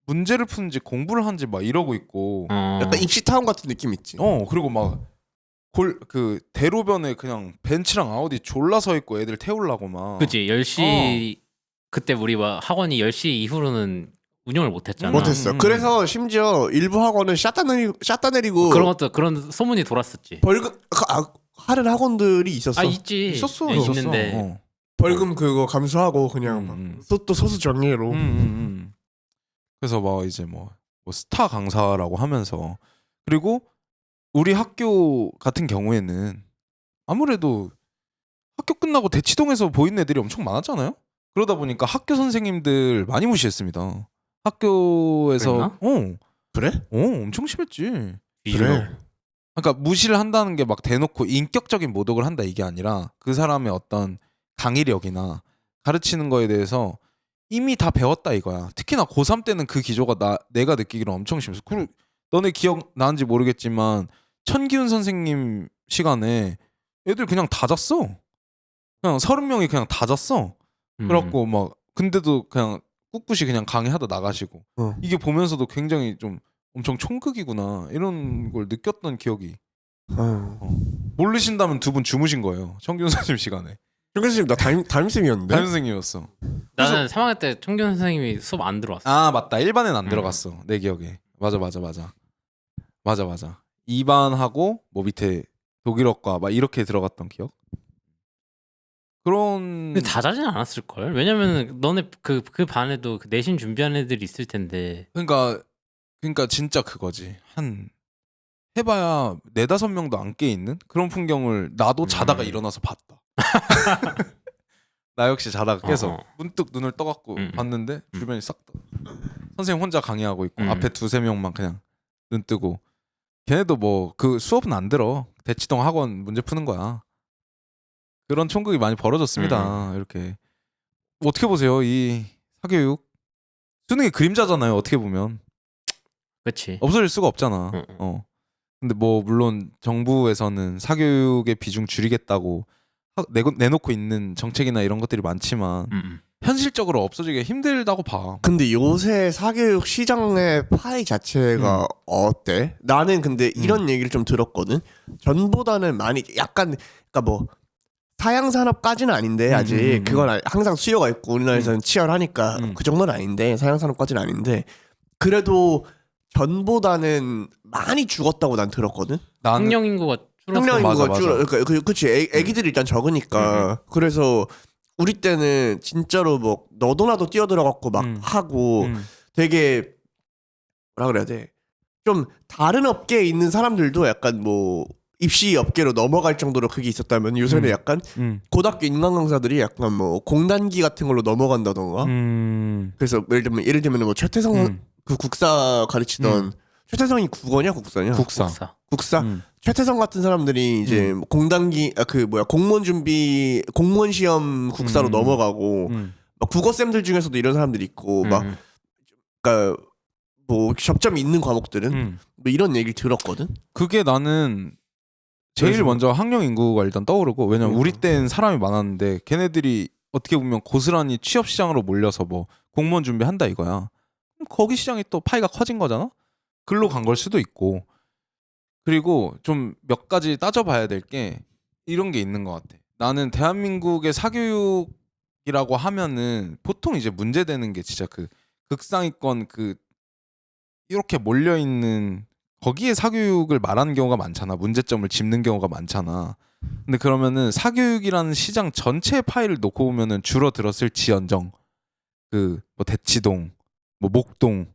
문제를 푸는지 공부를 하는지 막 이러고 있고 약간 입시 타운 같은 느낌 있지. 그리고 막 그 대로변에 그냥 벤츠랑 아우디 졸라 서 있고 애들 태우려고 막. 그치 10시 그때 우리 막 학원이 10시 이후로는 운영을 못했잖아. 못했어. 그래서 심지어 일부 학원은 샷다 내리고 그런 소문이 돌았었지. 벌금 하는 학원들이 있었어. 있지. 있었어. 있는데 벌금 그거 감수하고 그냥 또 소수 정리로. 그래서 막 이제 뭐 스타 강사라고 하면서 그리고 우리 학교 같은 경우에는 아무래도 학교 끝나고 대치동에서 보이는 애들이 엄청 많았잖아요. 그러다 보니까 학교 선생님들 많이 무시했습니다. 학교에서 그래? 엄청 심했지. 그래. 그러니까 무시를 한다는 게 막 대놓고 인격적인 모독을 한다 이게 아니라 그 사람의 어떤 강의력이나 가르치는 거에 대해서 이미 다 배웠다 이거야. 특히나 고3 때는 그 기조가 내가 느끼기로 엄청 심했어. 그리고 너네 기억 나는지 모르겠지만 천기훈 선생님 시간에 애들 그냥 다 잤어. 그냥 30명이 그냥 다 잤어. 그래갖고 막 근데도 그냥 꿋꿋이 그냥 강의하다 나가시고 이게 보면서도 굉장히 좀 엄청 총극이구나 이런 걸 느꼈던 기억이. 모르신다면 두 분 주무신 거예요. 천기훈 선생님 시간에. 천기훈 선생님 나 담임쌤이었는데? 담임선생님이었어. 나는 3학년 때 천기훈 선생님이 수업 안 들어왔어. 맞다. 1반에는 안 들어갔어. 내 기억에. 맞아. 2반하고 뭐 밑에 독일어과 막 이렇게 들어갔던 기억. 근데 다 자진 않았을 걸. 왜냐면 너네 그 반에도 그 내신 준비하는 애들이 있을 텐데. 그러니까 진짜 그거지. 한 해봐야 4-5명도 안 깨 있는 그런 풍경을 나도 자다가 일어나서 봤다. 나 역시 자다가 깨서 문득 눈을 떠갖고 봤는데 주변이 싹 다 선생님 혼자 강의하고 있고 앞에 2-3명만 그냥 눈 뜨고 걔네도 뭐 그 수업은 안 들어. 대치동 학원 문제 푸는 거야. 그런 총극이 많이 벌어졌습니다. 이렇게 어떻게 보세요? 이 사교육 수능의 그림자잖아요. 어떻게 보면 그렇지. 없어질 수가 없잖아. 근데 뭐 물론 정부에서는 사교육의 비중 줄이겠다고 내놓고 있는 정책이나 이런 것들이 많지만 현실적으로 없어지기 힘들다고 봐. 근데 요새 사교육 시장의 파이 자체가 어때? 나는 근데 이런 얘기를 좀 들었거든. 전보다는 많이 약간 그러니까 뭐 사양 산업까지는 아닌데 아직 그건 항상 수요가 있고 우리나라에서는 치열하니까 그 정도는 아닌데 사양 산업까지는 아닌데 그래도 전보다는 많이 죽었다고 난 들었거든. 학령 인구가 줄어서. 학령 인구가 맞아. 줄어. 그러니까 그치. 애기들이 일단 적으니까. 그래서 우리 때는 진짜로 뭐 너도 나도 뛰어들어갖고 막 하고 되게 뭐라 그래야 돼. 좀 다른 업계에 있는 사람들도 약간 뭐 입시 업계로 넘어갈 정도로 그게 있었다면 요새는 약간 고등학교 인간 강사들이 약간 뭐 공단기 같은 걸로 넘어간다던가. 그래서 예를 들면 뭐 최태성 그 국사 가르치던 최태성이 국어냐 국사냐? 국사. 최태성 같은 사람들이 이제 공단기 공무원 시험 국사로 넘어가고 막 국어쌤들 중에서도 이런 사람들이 있고 막 그러니까 뭐 접점이 있는 과목들은 뭐 이런 얘기를 들었거든. 그게 나는 제일 먼저 학령 인구가 일단 떠오르고 왜냐면 우리 때는 사람이 많았는데 걔네들이 어떻게 보면 고스란히 취업 시장으로 몰려서 뭐 공무원 준비한다 이거야. 그럼 거기 시장이 또 파이가 커진 거잖아. 글로 간 걸 수도 있고. 그리고 좀 몇 가지 따져봐야 될 게 이런 게 있는 것 같아. 나는 대한민국의 사교육이라고 하면은 보통 이제 문제되는 게 진짜 그 극상위권 그 이렇게 몰려 있는 거기에 사교육을 말하는 경우가 많잖아. 문제점을 짚는 경우가 많잖아. 근데 그러면은 사교육이라는 시장 전체의 파일을 놓고 보면은 줄어들었을지언정 그 뭐 대치동, 뭐 목동,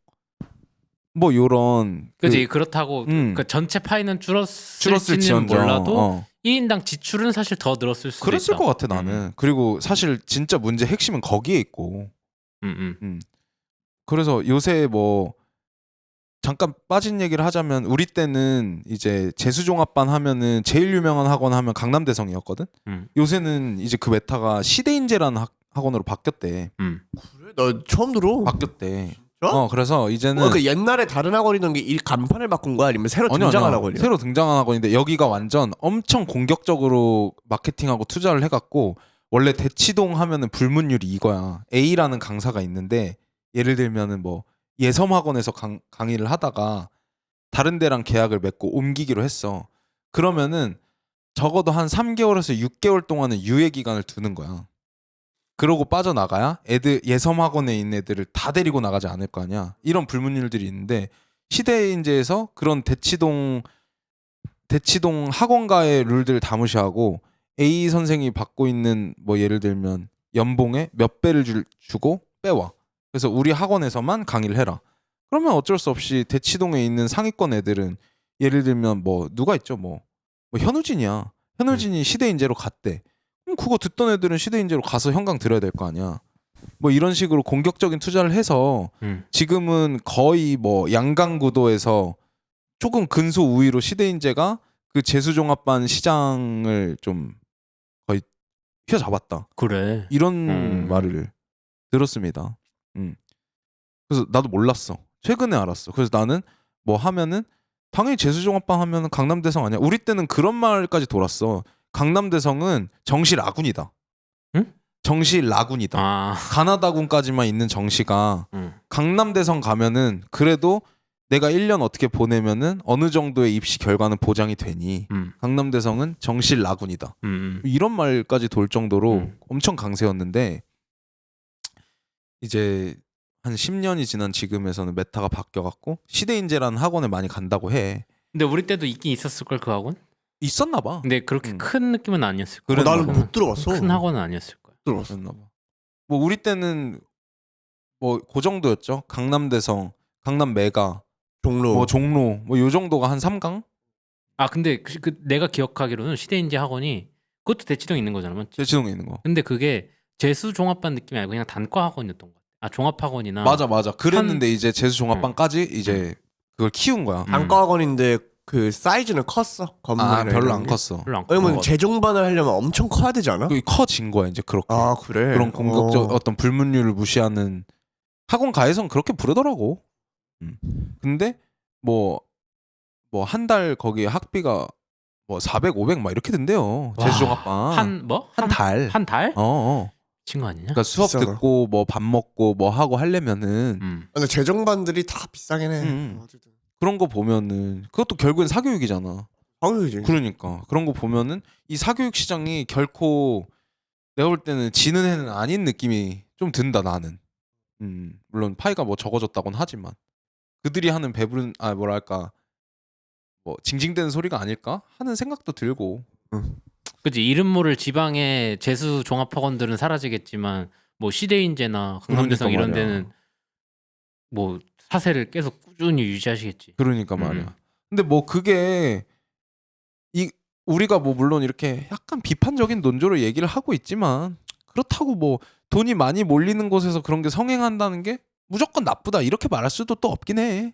뭐 요런 그지. 그렇다고 그 전체 파이는 줄었을지는 줄었을지언정 몰라도 1인당 지출은 사실 더 늘었을 수도 그랬을 있다. 것 같아 나는. 그리고 사실 진짜 문제 핵심은 거기에 있고. 그래서 요새 뭐 잠깐 빠진 얘기를 하자면 우리 때는 이제 재수종합반 하면은 제일 유명한 학원 하면 강남대성이었거든. 요새는 이제 그 메타가 시대인재라는 학원으로 바뀌었대. 그래? 나 처음 들어. 바뀌었대. 진짜? 그래서 이제는 그 옛날에 다른 학원이던 게 이 간판을 바꾼 거야? 아니면 새로 등장한 학원이야? 새로 등장한 학원인데 여기가 완전 엄청 공격적으로 마케팅하고 투자를 해갖고 원래 대치동 하면은 불문율이 이거야. A라는 강사가 있는데 예를 들면은 뭐 예섬학원에서 강의를 하다가 다른 데랑 계약을 맺고 옮기기로 했어. 그러면은 적어도 한 3개월에서 6개월 동안은 유예 기간을 두는 거야. 그러고 빠져나가야 예섬학원에 있는 애들을 다 데리고 나가지 않을 거 아니야. 이런 불문율들이 있는데 시대인재에서 그런 대치동 학원가의 룰들을 다 무시하고 A 선생이 받고 있는 뭐 예를 들면 연봉의 몇 배를 주고 빼와. 그래서 우리 학원에서만 강의를 해라. 그러면 어쩔 수 없이 대치동에 있는 상위권 애들은 예를 들면 뭐 누가 있죠? 뭐 현우진이야. 현우진이 시대인재로 갔대. 그럼 그거 듣던 애들은 시대인재로 가서 현강 들어야 될 거 아니야. 뭐 이런 식으로 공격적인 투자를 해서 지금은 거의 뭐 양강구도에서 조금 근소 우위로 시대인재가 그 재수종합반 시장을 좀 거의 휘어잡았다. 그래. 이런 말을 들었습니다. 그래서 나도 몰랐어. 최근에 알았어. 그래서 나는 뭐 하면은 당연히 재수종합반 하면은 강남대성 아니야. 우리 때는 그런 말까지 돌았어. 강남대성은 정시 라군이다. 응? 정시 라군이다. 가나다군까지만 있는 정시가 강남대성 가면은 그래도 내가 1년 어떻게 보내면은 어느 정도의 입시 결과는 보장이 되니 강남대성은 정시 라군이다. 이런 말까지 돌 정도로 엄청 강세였는데 이제 한 10년이 지난 지금에서는 메타가 바뀌어갖고 시대인재라는 학원에 많이 간다고 해. 근데 우리 때도 있긴 있었을 걸 그 학원? 있었나 봐. 근데 그렇게 큰 느낌은 아니었을 거야. 나는 못 들어봤어. 큰 학원은 아니었을 거야. 들어봤었나 봐. 뭐 우리 때는 뭐 그 정도였죠. 강남대성, 강남메가, 종로, 뭐 요 정도가 한 3강? 근데 그 내가 기억하기로는 시대인재 학원이 그것도 대치동에 있는 거잖아, 맞지? 대치동에 있는 거. 근데 그게 재수 종합반 느낌이 아니고 그냥 단과 학원이었던 것 같아. 종합학원이나 맞아. 그랬는데 이제 재수 종합반까지 이제 그걸 키운 거야. 단과학원인데 그 사이즈는 컸어. 건물이나 별로 이런 안 게? 컸어. 별로 안 왜냐면 커. 재종반을 하려면 엄청 커야 되지 않아? 그게 커진 거야 이제 그렇게. 아 그래. 그런 공격적 어떤 불문율을 무시하는 학원 가에선 그렇게 부르더라고. 근데 뭐 한 달 거기 학비가 뭐 400, 500 막 이렇게 된대요. 와, 재수 종합반. 한 달. 한 달? 어. 미친 거 아니냐? 그러니까 수업 비싸다. 듣고 뭐 밥 먹고 뭐 하고 하려면은 근데 재종반들이 다 비싸긴 해. 어쨌든. 그런 거 보면은 그것도 결국엔 사교육이잖아. 당연히지. 그러니까 그런 거 보면은 이 사교육 시장이 결코 내가 볼 때는 지는 애는 아닌 느낌이 좀 든다 나는. 물론 파이가 뭐 적어졌다고는 하지만 그들이 하는 배부른 뭐랄까 뭐 징징대는 소리가 아닐까 하는 생각도 들고. 그치, 이름 모를 지방의 재수 종합학원들은 사라지겠지만 뭐 시대인재나 강남대성 그러니까 이런 말이야. 데는 뭐 사세를 계속 꾸준히 유지하시겠지. 그러니까 말이야. 근데 뭐 그게 우리가 뭐 물론 이렇게 약간 비판적인 논조로 얘기를 하고 있지만 그렇다고 뭐 돈이 많이 몰리는 곳에서 그런 게 성행한다는 게 무조건 나쁘다 이렇게 말할 수도 또 없긴 해.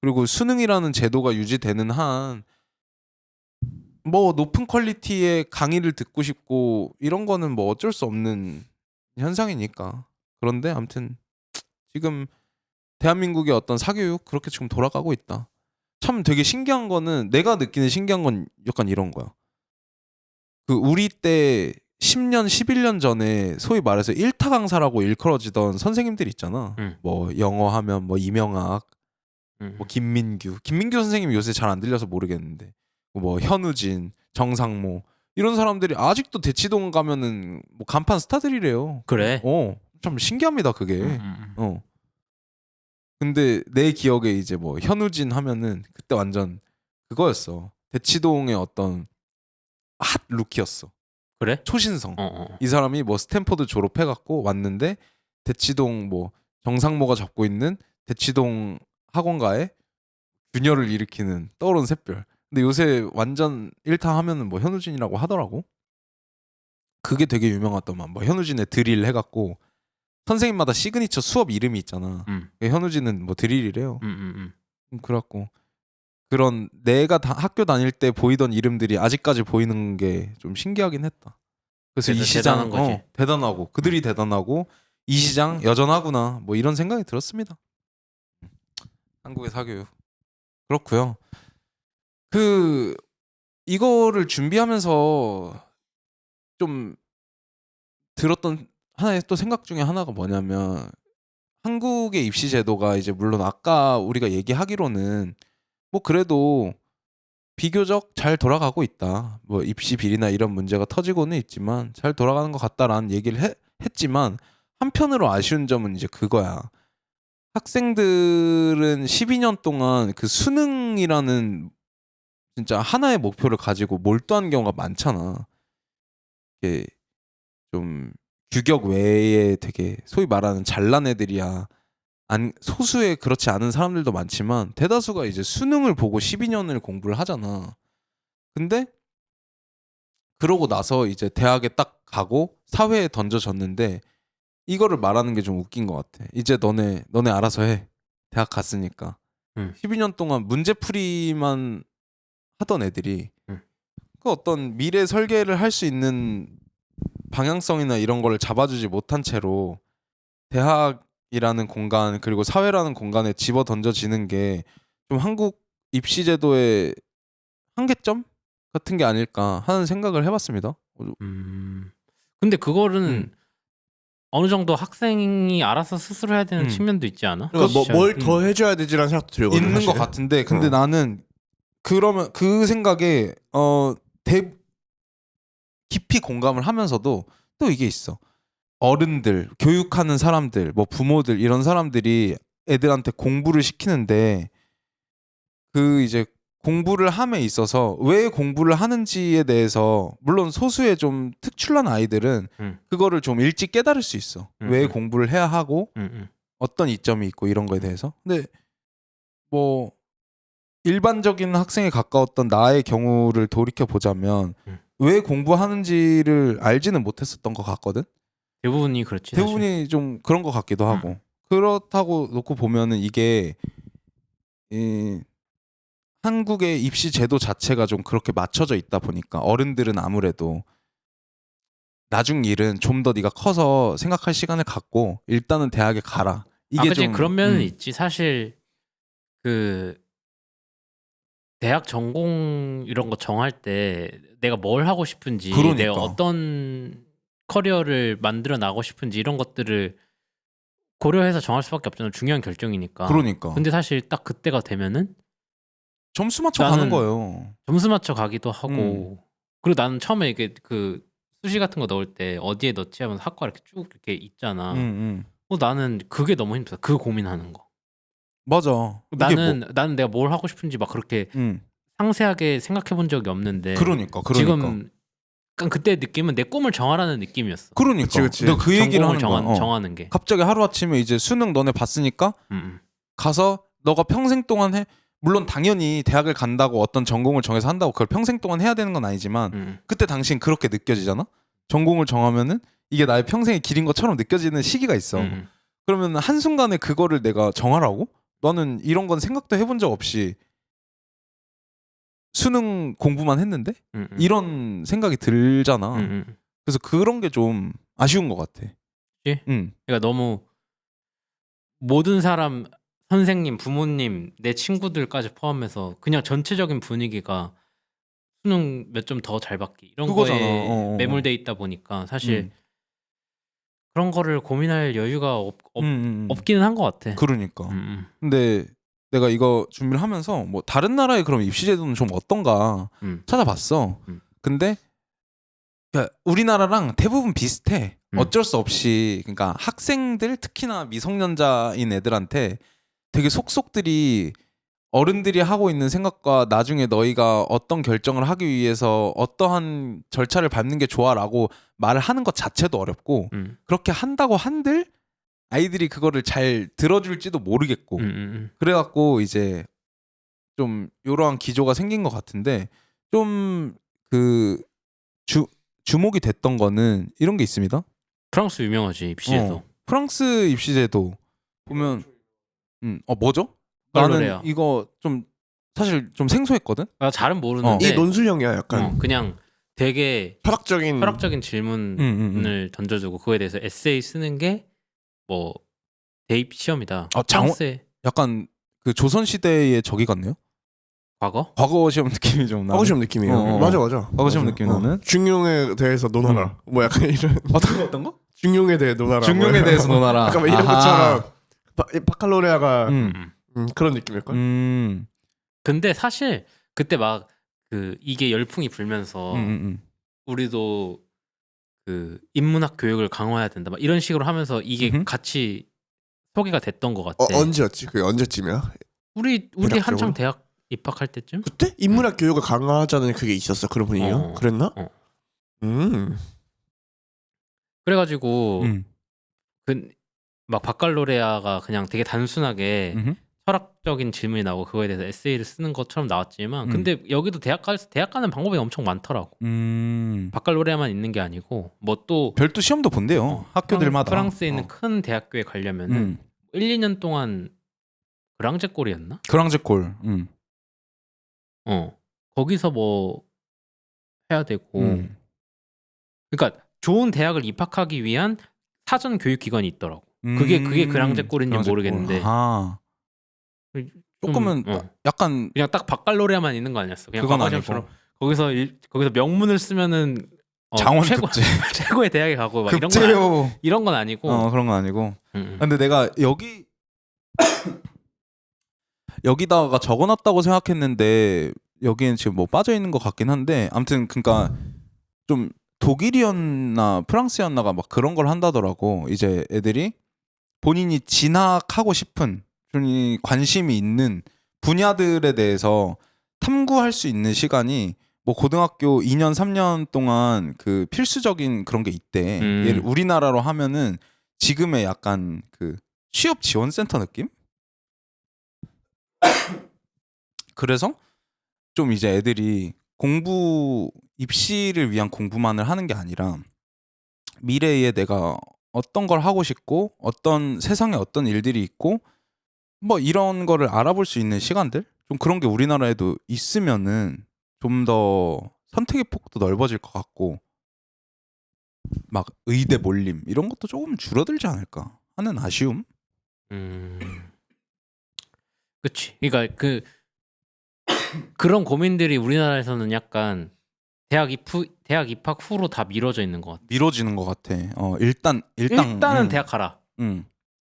그리고 수능이라는 제도가 유지되는 한 뭐 높은 퀄리티의 강의를 듣고 싶고 이런 거는 뭐 어쩔 수 없는 현상이니까. 그런데 아무튼 지금 대한민국의 어떤 사교육 그렇게 지금 돌아가고 있다. 참 되게 신기한 거는 내가 느끼는 신기한 건 약간 이런 거야. 그 우리 때 10년, 11년 전에 소위 말해서 1타 강사라고 일컬어지던 선생님들 있잖아. 뭐 영어 하면 뭐 이명학, 뭐 김민규 선생님이 요새 잘 안 들려서 모르겠는데 뭐 현우진, 정상모 이런 사람들이 아직도 대치동 가면은 뭐 간판 스타들이래요. 그래. 참 신기합니다 그게. 근데 내 기억에 이제 뭐 현우진 하면은 그때 완전 그거였어. 대치동의 어떤 핫 루키였어. 그래? 초신성. 이 사람이 뭐 스탠퍼드 졸업해갖고 왔는데 대치동 뭐 정상모가 잡고 있는 대치동 학원가에 균열을 일으키는 떠오른 샛별. 근데 요새 완전 1타 하면은 뭐 현우진이라고 하더라고. 그게 되게 유명하더만. 뭐 현우진의 드릴 해갖고 선생님마다 시그니처 수업 이름이 있잖아. 현우진은 뭐 드릴이래요. 그래갖고 그런 내가 학교 다닐 때 보이던 이름들이 아직까지 보이는 게 좀 신기하긴 했다. 그래서 이 시장 대단한 거지. 대단하고 그들이 대단하고 이 시장 여전하구나 뭐 이런 생각이 들었습니다. 한국의 사교육 그렇고요. 이거를 준비하면서 좀 들었던 하나의 또 생각 중에 하나가 뭐냐면 한국의 입시 제도가 이제 물론 아까 우리가 얘기하기로는 뭐 그래도 비교적 잘 돌아가고 있다. 뭐 입시 비리나 이런 문제가 터지고는 있지만 잘 돌아가는 것 같다라는 얘기를 했지만 한편으로 아쉬운 점은 이제 그거야. 학생들은 12년 동안 그 수능이라는 진짜 하나의 목표를 가지고 몰두한 경우가 많잖아. 이게 좀 규격 외에 되게 소위 말하는 잘난 애들이야. 소수의 그렇지 않은 사람들도 많지만 대다수가 이제 수능을 보고 12년을 공부를 하잖아. 근데 그러고 나서 이제 대학에 딱 가고 사회에 던져졌는데 이거를 말하는 게 좀 웃긴 것 같아. 이제 너네 알아서 해. 대학 갔으니까. 12년 동안 문제풀이만 하던 애들이 그 어떤 미래 설계를 할 수 있는 방향성이나 이런 거를 잡아주지 못한 채로 대학이라는 공간 그리고 사회라는 공간에 집어 던져지는 게 좀 한국 입시 제도의 한계점 같은 게 아닐까 하는 생각을 해봤습니다. 근데 그거는 어느 정도 학생이 알아서 스스로 해야 되는 측면도 있지 않아? 그러니까 뭘 더 해줘야 되지라는 생각도 들거든. 있는 것 같은데 근데 나는 그러면 그 생각에 깊이 공감을 하면서도 또 이게 있어. 어른들, 교육하는 사람들, 뭐 부모들 이런 사람들이 애들한테 공부를 시키는데 그 이제 공부를 함에 있어서 왜 공부를 하는지에 대해서 물론 소수의 좀 특출난 아이들은 그거를 좀 일찍 깨달을 수 있어. 왜 공부를 해야 하고 어떤 이점이 있고 이런 거에 대해서. 근데 뭐 일반적인 학생에 가까웠던 나의 경우를 돌이켜 보자면 왜 공부하는지를 알지는 못했었던 것 같거든. 대부분이 그렇지. 대부분이 좀 그런 것 같기도 하고. 그렇다고 놓고 보면은 이게 한국의 입시 제도 자체가 좀 그렇게 맞춰져 있다 보니까 어른들은 아무래도 나중 일은 좀 더 네가 커서 생각할 시간을 갖고 일단은 대학에 가라. 이게 그치. 좀 그런 면은 있지. 사실 그 대학 전공 이런 거 정할 때 내가 뭘 하고 싶은지, 그러니까. 내가 어떤 커리어를 만들어 나가고 싶은지 이런 것들을 고려해서 정할 수밖에 없잖아. 중요한 결정이니까. 그러니까. 근데 사실 딱 그때가 되면은 점수 맞춰 가는 거예요. 점수 맞춰 가기도 하고. 그리고 나는 처음에 이게 그 수시 같은 거 넣을 때 어디에 넣지 하면서 학과 이렇게 쭉 이렇게 있잖아. 나는 그게 너무 힘들어. 그 고민하는 거. 맞아. 나는 내가 뭘 하고 싶은지 막 그렇게 상세하게 생각해 본 적이 없는데. 그러니까. 지금 약간 그때 느낌은 내 꿈을 정하라는 느낌이었어. 그러니까. 그치. 내가 그 얘기를 하는 거야. 정하는 게. 갑자기 하루아침에 이제 수능 너네 봤으니까 가서 너가 평생 동안 해. 물론 당연히 대학을 간다고 어떤 전공을 정해서 한다고 그걸 평생 동안 해야 되는 건 아니지만 그때 당신 그렇게 느껴지잖아. 전공을 정하면은 이게 나의 평생의 길인 것처럼 느껴지는 시기가 있어. 그러면 한순간에 그거를 내가 정하라고? 나는 이런 건 생각도 해본 적 없이 수능 공부만 했는데 이런 생각이 들잖아. 그래서 그런 게 좀 아쉬운 것 같아. 그치? 그러니까 너무 모든 사람, 선생님, 부모님, 내 친구들까지 포함해서 그냥 전체적인 분위기가 수능 몇 점 더 잘 받기 이런 그거잖아. 거에 매몰돼 있다 보니까 사실 그런 거를 고민할 여유가 없기는 한 것 같아. 그러니까. 근데 내가 이거 준비를 하면서 뭐 다른 나라의 그럼 입시 제도는 좀 어떤가 찾아봤어. 근데 그러니까 우리나라랑 대부분 비슷해. 어쩔 수 없이 그러니까 학생들 특히나 미성년자인 애들한테 되게 속속들이 어른들이 하고 있는 생각과 나중에 너희가 어떤 결정을 하기 위해서 어떠한 절차를 밟는 게 좋아라고 말을 하는 것 자체도 어렵고 그렇게 한다고 한들 아이들이 그거를 잘 들어줄지도 모르겠고 그래갖고 이제 좀 이러한 기조가 생긴 것 같은데 좀 그 주목이 됐던 거는 이런 게 있습니다. 프랑스 유명하지 입시제도. 프랑스 입시제도 보면 뭐죠? 바칼로레아. 나는 이거 좀 사실 좀 생소했거든. 나 잘은 모르는데 이 논술형이야 약간. 그냥 되게 철학적인 질문을 던져주고 그거에 대해서 에세이 쓰는 게 뭐 대입 시험이다. 프랑스의 약간 그 조선 시대의 저기 같네요. 과거 시험 느낌이 좀 나. 과거 시험 느낌이에요. 맞아. 과거 시험 느낌 나는. 중용에 대해서 논하라. 뭐 약간 이런. 어떤 거? 중용에 대해 논하라. 중용에 대해서 논하라. 약간 이런 것처럼 바칼로레아가 그런 느낌일 걸. 근데 사실 그때 막 그 이게 열풍이 불면서 우리도 그 인문학 교육을 강화해야 된다. 막 이런 식으로 하면서 이게 같이 소개가 됐던 것 같아. 언제였지? 그게 언제쯤이야? 우리 한창 대학 입학할 때쯤? 그때 인문학 교육을 강화하자는 그게 있었어. 그런 분위기가? 그랬나? 그래가지고 막 바칼로레아가 그냥 되게 단순하게 철학적인 질문이 나오고 그거에 대해서 에세이를 쓰는 것처럼 나왔지만 근데 여기도 대학 가는 방법이 엄청 많더라고. 바칼로레아만 있는 게 아니고 뭐 또 별도 시험도 본대요. 학교들마다. 프랑스에 있는 큰 대학교에 가려면은 1, 2년 동안 그랑제골이었나? 그랑제골. 거기서 뭐 해야 되고 그러니까 좋은 대학을 입학하기 위한 사전 교육 기관이 있더라고. 그게 그랑제골인지 모르겠는데. 조금은 약간 그냥 딱 바칼로레아만 있는 거 아니었어? 그냥 그건 아니고 거기서 명문을 쓰면은 장원 급제 최고의 대학에 가고 막 이런 건 아니고. 그런 건 아니고. 근데 내가 여기다가 적어놨다고 생각했는데 여기엔 지금 뭐 빠져 있는 것 같긴 한데 아무튼 그러니까 좀 독일이었나 프랑스였나가 막 그런 걸 한다더라고. 이제 애들이 본인이 진학하고 싶은 본인이 관심이 있는 분야들에 대해서 탐구할 수 있는 시간이 뭐 고등학교 2년 3년 동안 그 필수적인 그런 게 있대. 얘를 우리나라로 하면은 지금의 약간 그 취업 지원 센터 느낌? 그래서 좀 이제 애들이 입시를 위한 공부만을 하는 게 아니라 미래에 내가 어떤 걸 하고 싶고 어떤 세상에 어떤 일들이 있고 뭐 이런 거를 알아볼 수 있는 시간들 좀 그런 게 우리나라에도 있으면은 좀 더 선택의 폭도 넓어질 것 같고 막 의대 몰림 이런 것도 조금 줄어들지 않을까 하는 아쉬움. 그치. 그러니까 그런 고민들이 우리나라에서는 약간 대학 입학 후로 다 미뤄져 있는 것 같아. 미뤄지는 것 같아. 일단은 대학 가라.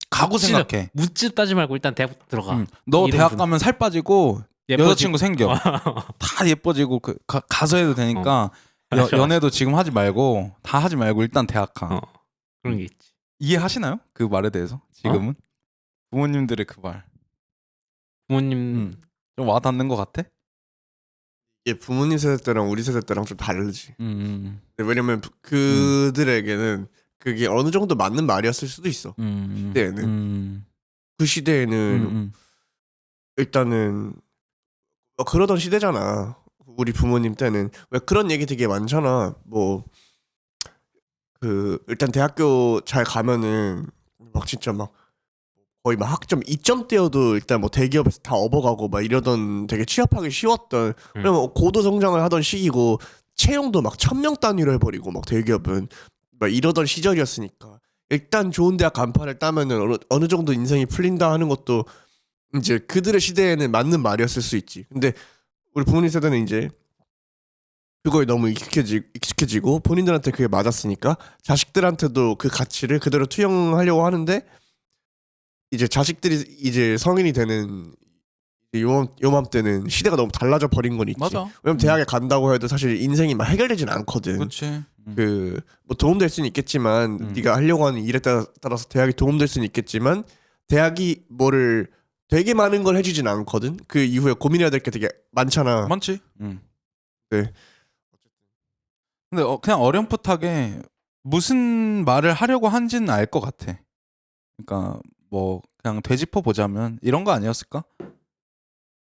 가고 생각해. 묻지 따지 말고 일단 대학 들어가. 너 대학 가면 살 빠지고 여자친구 생겨. 다 예뻐지고 가서 해도 되니까 연애도 지금 하지 말고 다 하지 말고 일단 대학 가. 그런 게 있지. 이해하시나요? 그 말에 대해서 지금은 부모님들의 그 말. 부모님 좀 와닿는 것 같아? 이게 부모님 세대 때랑 우리 세대 때랑 좀 다르지. 왜냐면 그들에게는 그게 어느 정도 맞는 말이었을 수도 있어. 시대에는 그 시대에는 일단은 그러던 시대잖아. 우리 부모님 때는 왜 그런 얘기 되게 많잖아. 뭐 일단 대학교 잘 가면은 막 진짜 막 거의 막 학점 2점대여도 일단 뭐 대기업에서 다 업어가고 막 이러던 되게 취업하기 쉬웠던 왜냐면 고도 성장을 하던 시기고 채용도 막 1000명 단위로 해버리고 막 대기업은 막 이러던 시절이었으니까 일단 좋은 대학 간판을 따면은 어느 정도 인생이 풀린다 하는 것도 이제 그들의 시대에는 맞는 말이었을 수 있지. 근데 우리 부모님 세대는 이제 그거에 너무 익숙해지고 본인들한테 그게 맞았으니까 자식들한테도 그 가치를 그대로 투영하려고 하는데 이제 자식들이 이제 성인이 되는 요맘때는 시대가 너무 달라져 버린 건 있지. 맞아. 왜냐면 대학에 간다고 해도 사실 인생이 막 해결되진 않거든. 그렇지. 뭐 도움될 수는 있겠지만 네가 하려고 하는 일에 따라서 대학이 도움될 수는 있겠지만 대학이 뭐를 되게 많은 걸 해주진 않거든. 그 이후에 고민해야 될 게 되게 많잖아. 많지. 네. 근데 그냥 어렴풋하게 무슨 말을 하려고 한지는 알 것 같아. 그러니까 뭐 그냥 되짚어 보자면 이런 거 아니었을까?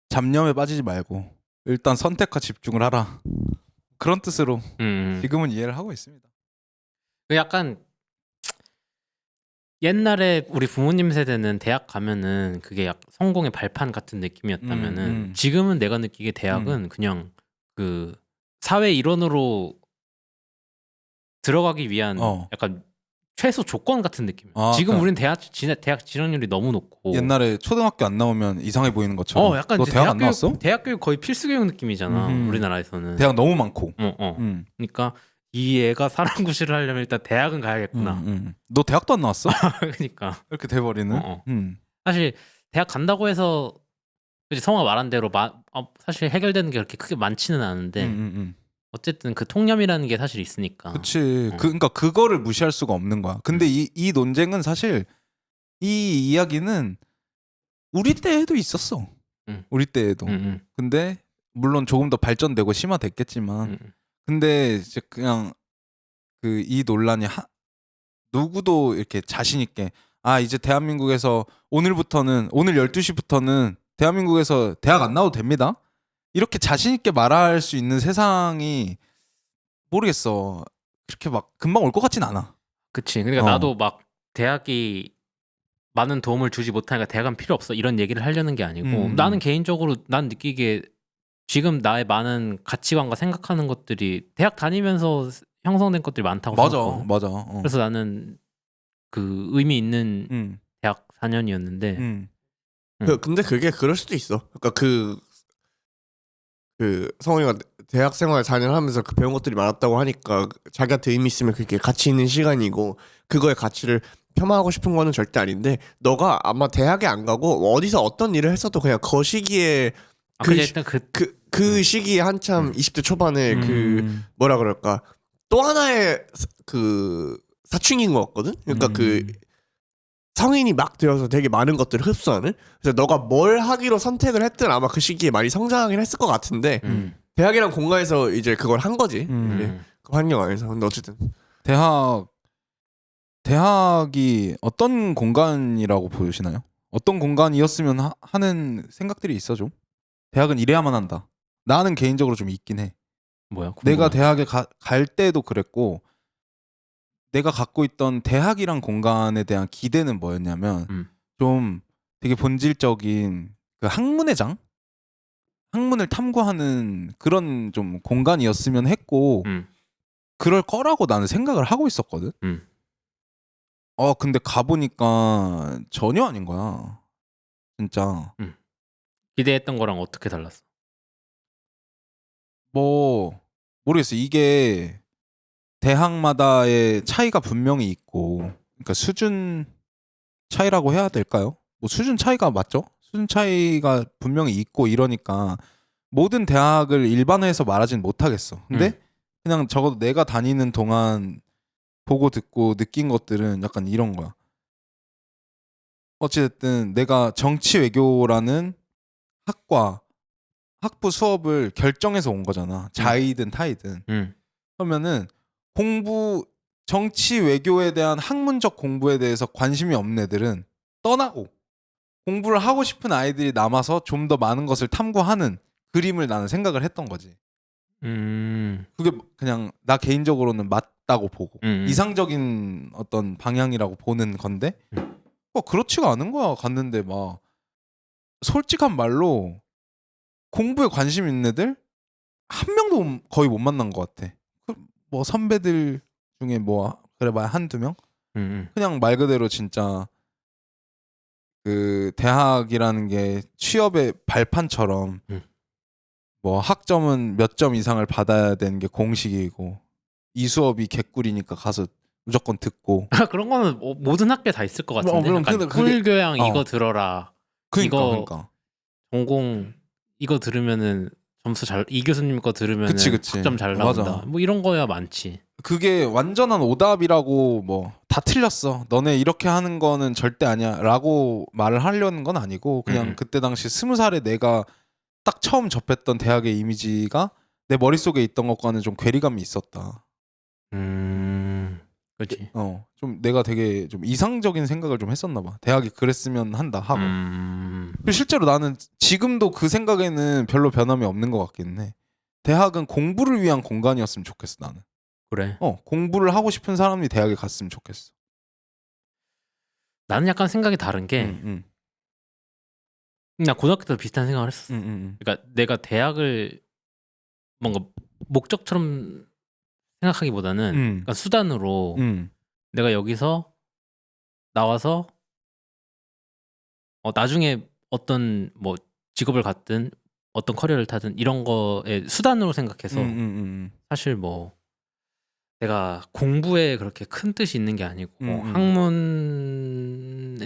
잡념에 빠지지 말고 일단 선택과 집중을 하라. 그런 뜻으로 지금은 이해를 하고 있습니다. 약간 옛날에 우리 부모님 세대는 대학 가면은 그게 약 성공의 발판 같은 느낌이었다면은 지금은 내가 느끼기에 대학은 그냥 그 사회 일원으로 들어가기 위한 약간 최소 조건 같은 느낌. 지금 우린 대학 진학률이 너무 높고 옛날에 초등학교 안 나오면 이상해 보이는 것처럼. 약간 너 대학 안 나왔어? 대학 교육 거의 필수 교육 느낌이잖아. 우리나라에서는. 대학 너무 많고. 그러니까 이 애가 사람 구실을 하려면 일단 대학은 가야겠구나. 너 대학도 안 나왔어? 그러니까 이렇게 돼버리는. 사실 대학 간다고 해서 성화 말한 대로 사실 해결되는 게 그렇게 크게 많지는 않은데 어쨌든 그 통념이라는 게 사실 있으니까. 그치. 그러니까 그거를 무시할 수가 없는 거야. 근데 이 논쟁은 사실 이 이야기는 우리 때에도 있었어. 우리 때에도. 근데 물론 조금 더 발전되고 심화됐겠지만 근데 이제 그냥 이 논란이 누구도 이렇게 자신 있게 이제 대한민국에서 오늘 12시부터는 대한민국에서 대학 안 나와도 됩니다. 이렇게 자신 있게 말할 수 있는 세상이 모르겠어. 그렇게 막 금방 올 것 같진 않아. 그치. 그러니까 나도 막 대학이 많은 도움을 주지 못하니까 대학은 필요 없어 이런 얘기를 하려는 게 아니고 나는 개인적으로 난 느끼기에 지금 나의 많은 가치관과 생각하는 것들이 대학 다니면서 형성된 것들이 많다고 생각하거든. 맞아. 그래서 나는 그 의미 있는 대학 4년이었는데 근데 그게 그럴 수도 있어. 그러니까 성훈이가 대학 생활 4년 하면서 배운 것들이 많았다고 하니까 자기한테 의미 있으면 그게 가치 있는 시간이고 그거의 가치를 폄하하고 싶은 거는 절대 아닌데 너가 아마 대학에 안 가고 어디서 어떤 일을 했어도 그냥 그 시기에 그 시기에 한참 20대 초반에 뭐라 그럴까 또 하나의 사춘기인 것 같거든. 그러니까 성인이 막 되어서 되게 많은 것들을 흡수하는. 그래서 너가 뭘 하기로 선택을 했든 아마 그 시기에 많이 성장하긴 했을 것 같은데 대학이랑 공간에서 이제 그걸 한 거지. 그 환경 안에서. 근데 어쨌든 대학이 어떤 공간이라고 보시나요? 어떤 공간이었으면 하는 생각들이 있어 좀? 대학은 이래야만 한다. 나는 개인적으로 좀 있긴 해. 뭐야? 내가 대학에 갈 때도 그랬고 내가 갖고 있던 대학이란 공간에 대한 기대는 뭐였냐면 좀 되게 본질적인 그 학문회장? 학문을 탐구하는 그런 좀 공간이었으면 했고 그럴 거라고 나는 생각을 하고 있었거든. 근데 가보니까 전혀 아닌 거야. 진짜. 기대했던 거랑 어떻게 달랐어? 뭐 모르겠어. 이게 대학마다의 차이가 분명히 있고, 그러니까 수준 차이라고 해야 될까요? 뭐 수준 차이가 맞죠? 수준 차이가 분명히 있고 이러니까 모든 대학을 일반화해서 말하진 못하겠어. 근데 그냥 적어도 내가 다니는 동안 보고 듣고 느낀 것들은 약간 이런 거야. 어찌됐든 내가 정치외교라는 학부 수업을 결정해서 온 거잖아. 자이든 타이든. 그러면은 정치 외교에 대한 학문적 공부에 대해서 관심이 없는 애들은 떠나고 공부를 하고 싶은 아이들이 남아서 좀 더 많은 것을 탐구하는 그림을 나는 생각을 했던 거지. 그게 그냥 나 개인적으로는 맞다고 보고 이상적인 어떤 방향이라고 보는 건데 그렇지가 않은 거야. 갔는데 막 솔직한 말로 공부에 관심 있는 애들 한 명도 거의 못 만난 것 같아. 뭐 선배들 중에 뭐 그래 봐야 한두 명? 그냥 말 그대로 진짜 그 대학이라는 게 취업의 발판처럼 뭐 학점은 몇 점 이상을 받아야 되는 게 공식이고 이 수업이 개꿀이니까 가서 무조건 듣고 그런 거는 모든 학교에 다 있을 것 같은데. 물론 약간 꿀교양 이거 들어라. 그러니까. 전공 이거 들으면은 이 교수님 거 들으면은 그치. 학점 잘 나온다. 맞아. 뭐 이런 거야 많지. 그게 완전한 오답이라고 뭐 다 틀렸어. 너네 이렇게 하는 거는 절대 아니야. 라고 말을 하려는 건 아니고 그냥 그때 당시 20살에 내가 딱 처음 접했던 대학의 이미지가 내 머릿속에 있던 것과는 좀 괴리감이 있었다. 그렇지. 좀 내가 되게 좀 이상적인 생각을 좀 했었나 봐. 대학이 그랬으면 한다 하고. 실제로 나는 지금도 그 생각에는 별로 변함이 없는 것 같기는 해. 대학은 공부를 위한 공간이었으면 좋겠어 나는. 그래. 공부를 하고 싶은 사람이 대학에 갔으면 좋겠어. 나는 약간 생각이 다른 게 나 고등학교 때도 비슷한 생각을 했었어. 그러니까 내가 대학을 뭔가 목적처럼 생각하기보다는 그러니까 수단으로 내가 여기서 나와서 나중에 어떤 뭐 직업을 갖든 어떤 커리어를 타든 이런 거에 수단으로 생각해서 사실 뭐 내가 공부에 그렇게 큰 뜻이 있는 게 아니고 학문에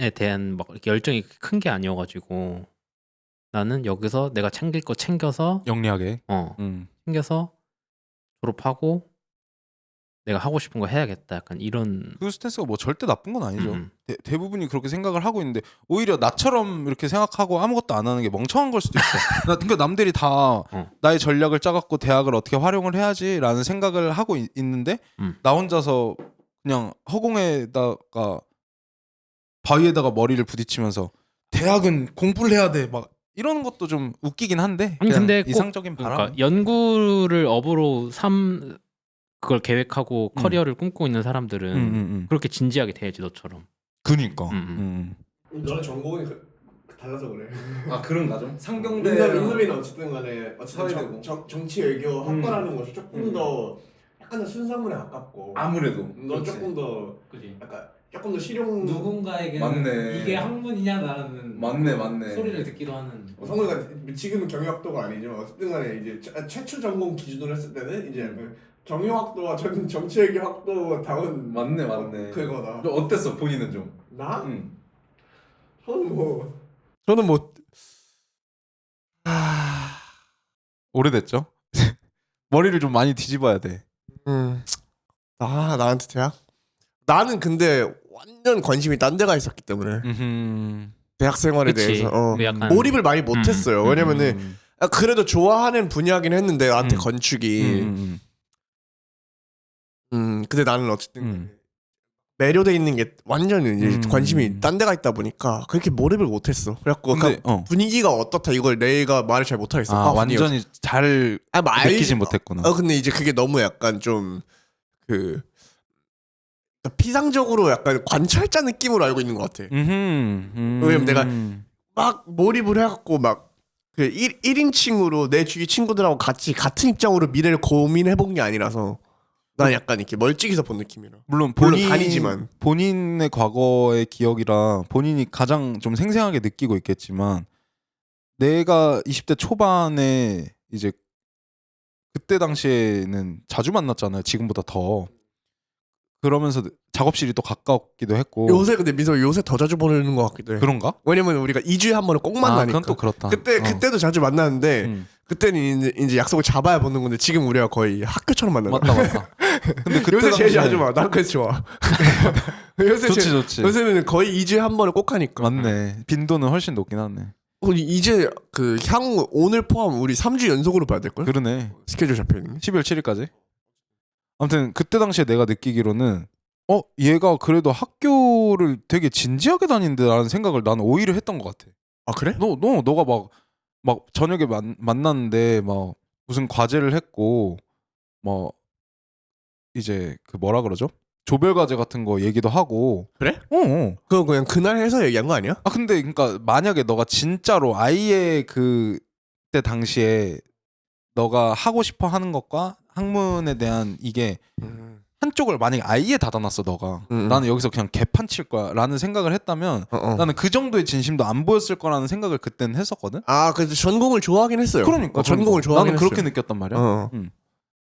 대한 막 이렇게 열정이 큰 게 아니어가지고 나는 여기서 내가 챙길 거 챙겨서 영리하게 챙겨서 졸업하고 내가 하고 싶은 거 해야겠다. 약간 이런. 그 스탠스가 뭐 절대 나쁜 건 아니죠. 대부분이 그렇게 생각을 하고 있는데 오히려 나처럼 이렇게 생각하고 아무것도 안 하는 게 멍청한 걸 수도 있어. 그러니까 남들이 다 나의 전략을 짜갖고 대학을 어떻게 활용을 해야지라는 생각을 하고 있는데 나 혼자서 그냥 허공에다가 바위에다가 머리를 부딪히면서 대학은 공부를 해야 돼 막 이러는 것도 좀 웃기긴 한데. 아니 근데 이상적인 바람. 그러니까 연구를 업으로 그걸 계획하고 커리어를 꿈꾸고 있는 사람들은 그렇게 진지하게 대해야지 너처럼. 그니까. 너네 전공이 달라서 그래. 아 그런가 좀? 상경대 인섭이는 어쨌든 간에 정치 외교 학과라는 것이 조금 더 약간 더 순수학문에 가깝고 아무래도 넌 조금 더 그지. 약간 조금 더 실용 누군가에게는 맞네. 이게 학문이냐라는 맞네. 소리를 듣기도 하는. 성우가 지금은 경영학도가 아니지만 어쨌든 간에 이제 최초 전공 기준으로 했을 때는 이제 경영학도와 정치외교학도 다운 맞네. 그거다. 좀 어땠어 본인은 좀? 나? 저는 뭐 오래됐죠? 머리를 좀 많이 뒤집어야 돼. 나한테 대학? 나는 근데 완전 관심이 딴 데가 있었기 때문에 대학 생활에 그치. 대해서 약간 몰입을 많이 못했어요. 왜냐면은 그래도 좋아하는 분야긴 했는데 나한테 건축이 근데 나는 어쨌든 매료돼 있는 게 완전 이제 관심이 딴 데가 있다 보니까 그렇게 몰입을 못했어. 그래갖고 분위기가 어떻다 이걸 내가 말을 잘 못하겠어. 완전히 잘 느끼진 못했구나. 근데 이제 그게 너무 약간 좀 피상적으로 약간 관찰자 느낌으로 알고 있는 것 같아. 왜냐면 내가 막 몰입을 해갖고 막 그 1인칭으로 내 주위 친구들하고 같이 같은 입장으로 미래를 고민해본 게 아니라서 난 약간 이렇게 멀찍이서 본 느낌이라. 물론 다니지만 본인의 과거의 기억이라 본인이 가장 좀 생생하게 느끼고 있겠지만 내가 20대 초반에 이제 그때 당시에는 자주 만났잖아요. 지금보다 더. 그러면서 작업실이 또 가깝기도 했고. 요새 근데 민서 요새 더 자주 보는 것 같기도 해. 그런가? 왜냐면 우리가 2주에 한 번은 꼭 만나니까. 그건 또 그렇다. 그때도 자주 만났는데 그때는 이제 약속을 잡아야 보는 건데 지금 우리가 거의 학교처럼 만나는 맞다 맞다. 근데 그때 요새 제일 당시에- 자주 봐. 난 그래서 좋아. 좋지. 요새는 거의 2주에 한 번은 꼭 하니까. 맞네. 빈도는 훨씬 높긴 하네. 이제 그 향후 오늘 포함 우리 3주 연속으로 봐야 될걸? 그러네. 스케줄 잡혀있는 12월 7일까지. 아무튼 그때 당시에 내가 느끼기로는 얘가 그래도 학교를 되게 진지하게 다닌다라는 생각을 나는 오히려 했던 것 같아. 아 그래? 너가 막 저녁에 만났는데 막 무슨 과제를 했고 뭐 이제 그 뭐라 그러죠? 조별 과제 같은 거 얘기도 하고. 그래? 그거 그냥 그날 해서 얘기한 거 아니야? 근데 그러니까 만약에 너가 진짜로 아예 그때 당시에 너가 하고 싶어 하는 것과 학문에 대한 이게 한쪽을 만약에 아예 닫아놨어 너가 나는 여기서 그냥 개판 칠 거야 라는 생각을 했다면 나는 그 정도의 진심도 안 보였을 거라는 생각을 그때는 했었거든. 아 그래서 전공을 좋아하긴 했어요. 그러니까 전공을 좋아하긴 나는 했어요. 그렇게 느꼈단 말이야.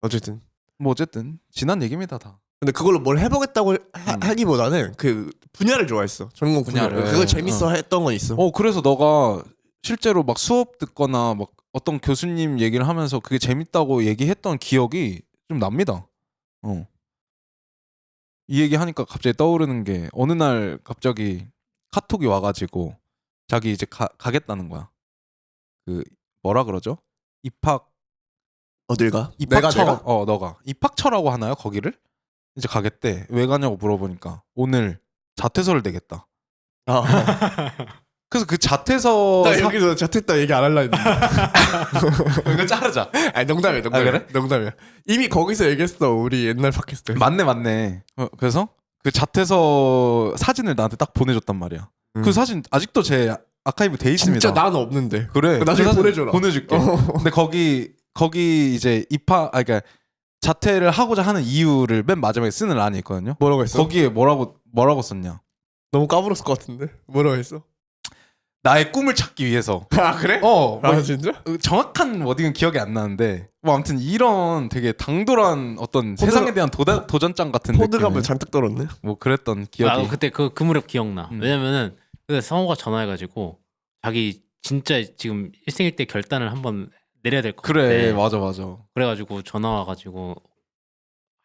어쨌든 뭐 어쨌든 지난 얘기입니다 다. 근데 그걸로 뭘 해보겠다고 하기보다는 그 분야를 좋아했어. 전공 분야를. 그거 재밌어 했던 건 있어. 그래서 너가 실제로 막 수업 듣거나 막 어떤 교수님 얘기를 하면서 그게 재밌다고 얘기했던 기억이 좀 납니다. 이 얘기 하니까 갑자기 떠오르는 게 어느 날 갑자기 카톡이 와가지고 자기 이제 가겠다는 거야. 그 뭐라 그러죠? 입학 어딜 가? 입학처. 내가? 너가 입학처라고 하나요? 거기를 이제 가겠대. 왜 가냐고 물어보니까 오늘 자퇴서를 내겠다. 그래서 그 자퇴서 나 여기서 자퇴했다 얘기 안 할라 했는데. 이거 자르자. 아니 농담이야. 그래? 농담이야. 이미 거기서 얘기했어. 우리 옛날 팟캐스트. 맞네. 그래서 그 자퇴서 사진을 나한테 딱 보내줬단 말이야. 그 사진 아직도 제 아카이브 돼 있습니다. 진짜 나는 없는데. 그래. 나중에 그 보내줘라. 보내줄게. 근데 거기 이제 그러니까 자퇴를 하고자 하는 이유를 맨 마지막에 쓰는 란이 있거든요. 뭐라고 했어? 거기에 뭐라고 썼냐? 너무 까불었을 것 같은데. 뭐라고 했어? 나의 꿈을 찾기 위해서. 아 그래? 진짜? 정확한 워딩은 기억이 안 나는데 뭐 아무튼 이런 되게 당돌한 어떤 세상에 대한 도전장 같은 포드감을 느낌의 잔뜩 떨었네. 뭐 그랬던 기억이. 나도 그때 그 무렵 기억나. 왜냐면은 그때 성호가 전화해가지고 자기 진짜 지금 일생일대 결단을 한번 내려야 될 것 같아. 그래 맞아. 그래가지고 전화 와가지고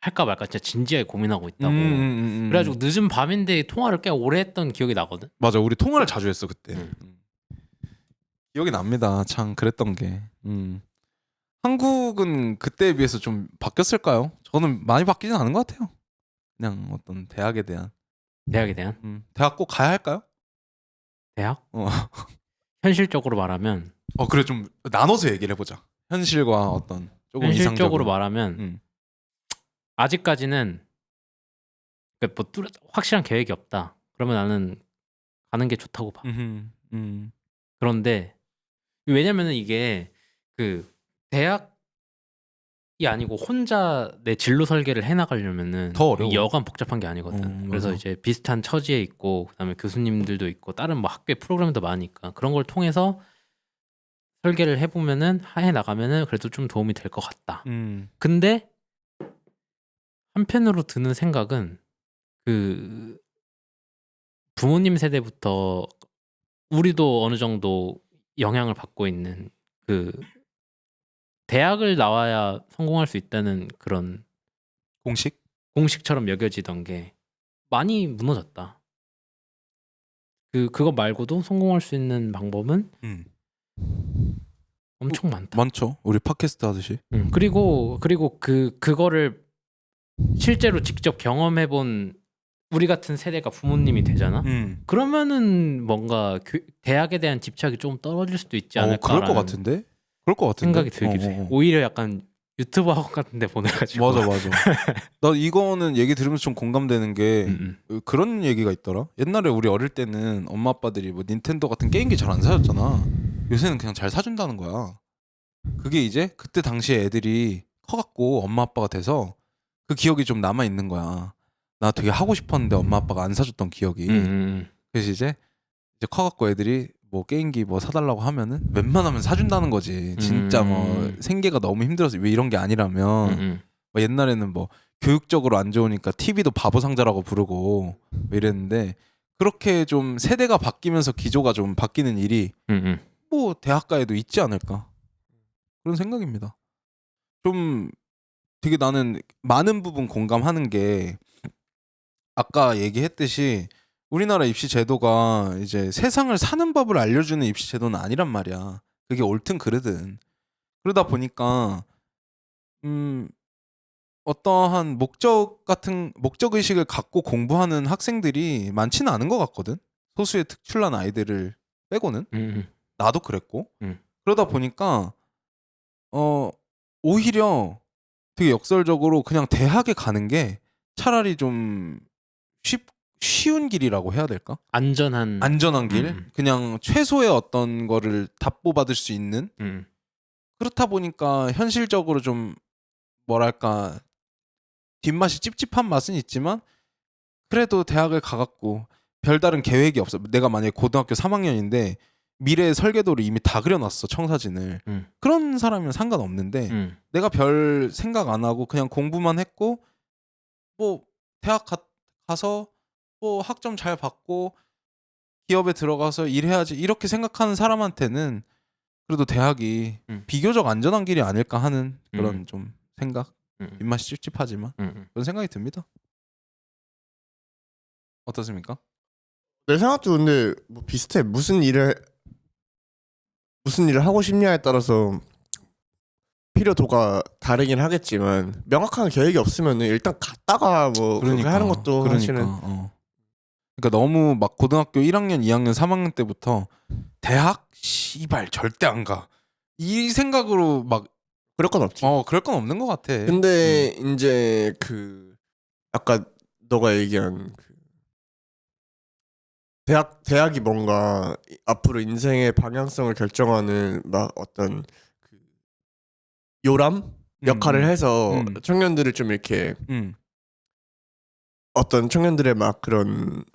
할까 말까 진짜 진지하게 고민하고 있다고. 그래가지고 늦은 밤인데 통화를 꽤 오래 했던 기억이 나거든. 맞아, 우리 통화를 자주 했어 그때. 기억이 납니다. 참 그랬던 게. 한국은 그때에 비해서 좀 바뀌었을까요? 저는 많이 바뀌진 않은 것 같아요. 그냥 어떤 대학에 대한. 대학 꼭 가야 할까요? 대학? 현실적으로 말하면. 그래 좀 나눠서 얘기를 해보자. 현실과 어떤 조금 현실적으로 이상적으로 말하면 아직까지는 뭐 확실한 계획이 없다. 그러면 나는 가는 게 좋다고 봐. 그런데 왜냐면은 이게 그 대학이 아니고 혼자 내 진로 설계를 해나가려면은 더 어려워. 여간 복잡한 게 아니거든. 그래서 맞아. 이제 비슷한 처지에 있고 그다음에 교수님들도 있고 다른 뭐 학교의 프로그램도 많으니까 그런 걸 통해서 설계를 해보면은 해 나가면은 그래도 좀 도움이 될 것 같다. 근데 한편으로 드는 생각은 그 부모님 세대부터 우리도 어느 정도 영향을 받고 있는 그 대학을 나와야 성공할 수 있다는 그런 공식처럼 여겨지던 게 많이 무너졌다. 그거 말고도 성공할 수 있는 방법은 엄청 많다. 많죠. 우리 팟캐스트 하듯이. 그리고 그거를 실제로 직접 경험해본 우리 같은 세대가 부모님이 되잖아. 그러면은 뭔가 대학에 대한 집착이 좀 떨어질 수도 있지 않을까. 그럴 것 같은데. 생각이 들기도 해. 오히려 약간 유튜브 학원 같은 데 보내가지고. 맞아. 나 이거는 얘기 들으면서 좀 공감되는 게 그런 얘기가 있더라. 옛날에 우리 어릴 때는 엄마 아빠들이 뭐 닌텐도 같은 게임기 잘 안 사줬잖아. 요새는 그냥 잘 사준다는 거야. 그게 이제 그때 당시에 애들이 커갖고 엄마 아빠가 돼서 그 기억이 좀 남아 있는 거야. 나 되게 하고 싶었는데 엄마 아빠가 안 사줬던 기억이. 그래서 이제 커갖고 애들이 뭐 게임기 뭐 사달라고 하면은 웬만하면 사준다는 거지. 진짜 뭐 생계가 너무 힘들어서 왜 이런 게 아니라면 뭐 옛날에는 뭐 교육적으로 안 좋으니까 TV도 바보 상자라고 부르고 뭐 이랬는데 그렇게 좀 세대가 바뀌면서 기조가 좀 바뀌는 일이 뭐 대학가에도 있지 않을까 그런 생각입니다. 좀 되게 나는 많은 부분 공감하는 게 아까 얘기했듯이 우리나라 입시 제도가 이제 세상을 사는 법을 알려주는 입시 제도는 아니란 말이야. 그게 옳든 그르든. 그러다 보니까 어떠한 목적 의식을 갖고 공부하는 학생들이 많지는 않은 것 같거든. 소수의 특출난 아이들을 빼고는. 나도 그랬고. 그러다 보니까 오히려 되게 역설적으로 그냥 대학에 가는 게 차라리 좀 쉬운 길이라고 해야 될까? 안전한 길? 그냥 최소의 어떤 거를 답보받을 수 있는? 그렇다 보니까 현실적으로 좀 뭐랄까 뒷맛이 찝찝한 맛은 있지만 그래도 대학을 가갖고 별다른 계획이 없어. 내가 만약에 고등학교 3학년인데 미래의 설계도를 이미 다 그려놨어, 청사진을. 그런 사람이면 상관없는데 내가 별 생각 안 하고 그냥 공부만 했고 뭐 대학 가서 뭐 학점 잘 받고 기업에 들어가서 일해야지 이렇게 생각하는 사람한테는 그래도 대학이 비교적 안전한 길이 아닐까 하는 그런 좀 생각. 입맛이 찝찝하지만 그런 생각이 듭니다. 어떻습니까? 내 생각도 근데 뭐 비슷해. 무슨 일을 하고 싶냐에 따라서 필요도가 다르긴 하겠지만 명확한 계획이 없으면 일단 갔다가 뭐 그렇게 하는 것도 사실은 그러니까 너무 막 고등학교 1학년, 2학년, 3학년 때부터 대학 씨발 절대 안 가. 이 생각으로 막 그럴 건 없지. 그럴 건 없는 것 같아. 근데 이제 그 아까 너가 얘기한 그 대학이 뭔가 앞으로 인생의 방향성을 결정하는 막 어떤 그 요람 역할을 해서 청년들을 좀 이렇게 어떤 청년들의 막 그런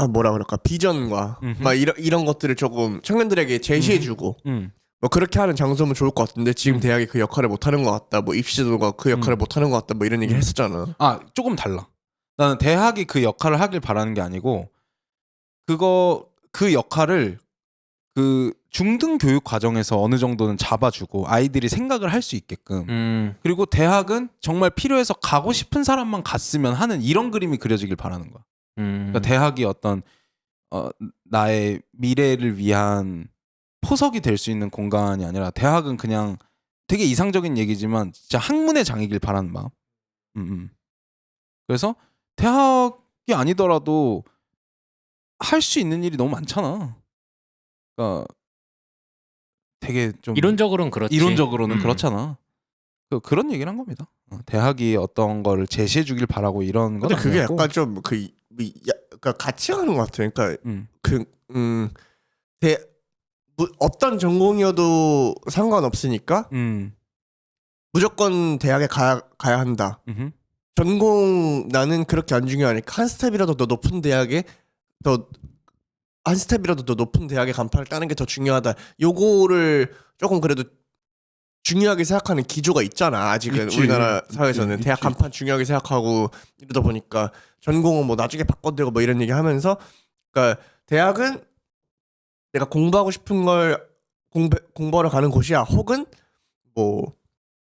뭐라 그럴까 비전과 막 이런 것들을 조금 청년들에게 제시해주고 뭐 그렇게 하는 장소면 좋을 것 같은데 지금 대학이 그 역할을 못하는 것 같다. 뭐 입시제도가 그 역할을 못하는 것 같다. 뭐 이런 얘기를 했었잖아. 조금 달라. 나는 대학이 그 역할을 하길 바라는 게 아니고 그 역할을 그 중등 교육 과정에서 어느 정도는 잡아주고 아이들이 생각을 할 수 있게끔 그리고 대학은 정말 필요해서 가고 싶은 사람만 갔으면 하는 이런 그림이 그려지길 바라는 거야. 그러니까 대학이 어떤 나의 미래를 위한 포석이 될 수 있는 공간이 아니라 대학은 그냥 되게 이상적인 얘기지만 진짜 학문의 장이길 바라는 마음. 그래서 대학이 아니더라도 할 수 있는 일이 너무 많잖아. 그러니까 되게 좀 이론적으로는 그렇지. 이론적으로는 그렇잖아. 그런 얘기를 한 겁니다. 대학이 어떤 거를 제시해 주길 바라고 이런 건 근데 그게 아니고. 약간 좀 그러니까 같이 가는 것 같아. 그러니까 어떤 전공이어도 상관없으니까 무조건 대학에 가야 한다. 전공 나는 그렇게 안 중요하니까 한 스텝이라도 더 높은 대학에 간판을 따는 게 더 중요하다. 요거를 조금 그래도 중요하게 생각하는 기조가 있잖아. 아직은 있지. 우리나라 사회에서는 대학 간판 중요하게 생각하고 이러다 보니까 전공은 뭐 나중에 바꿔도 되고 뭐 이런 얘기 하면서 그러니까 대학은 내가 공부하고 싶은 걸 공부하러 가는 곳이야. 혹은 뭐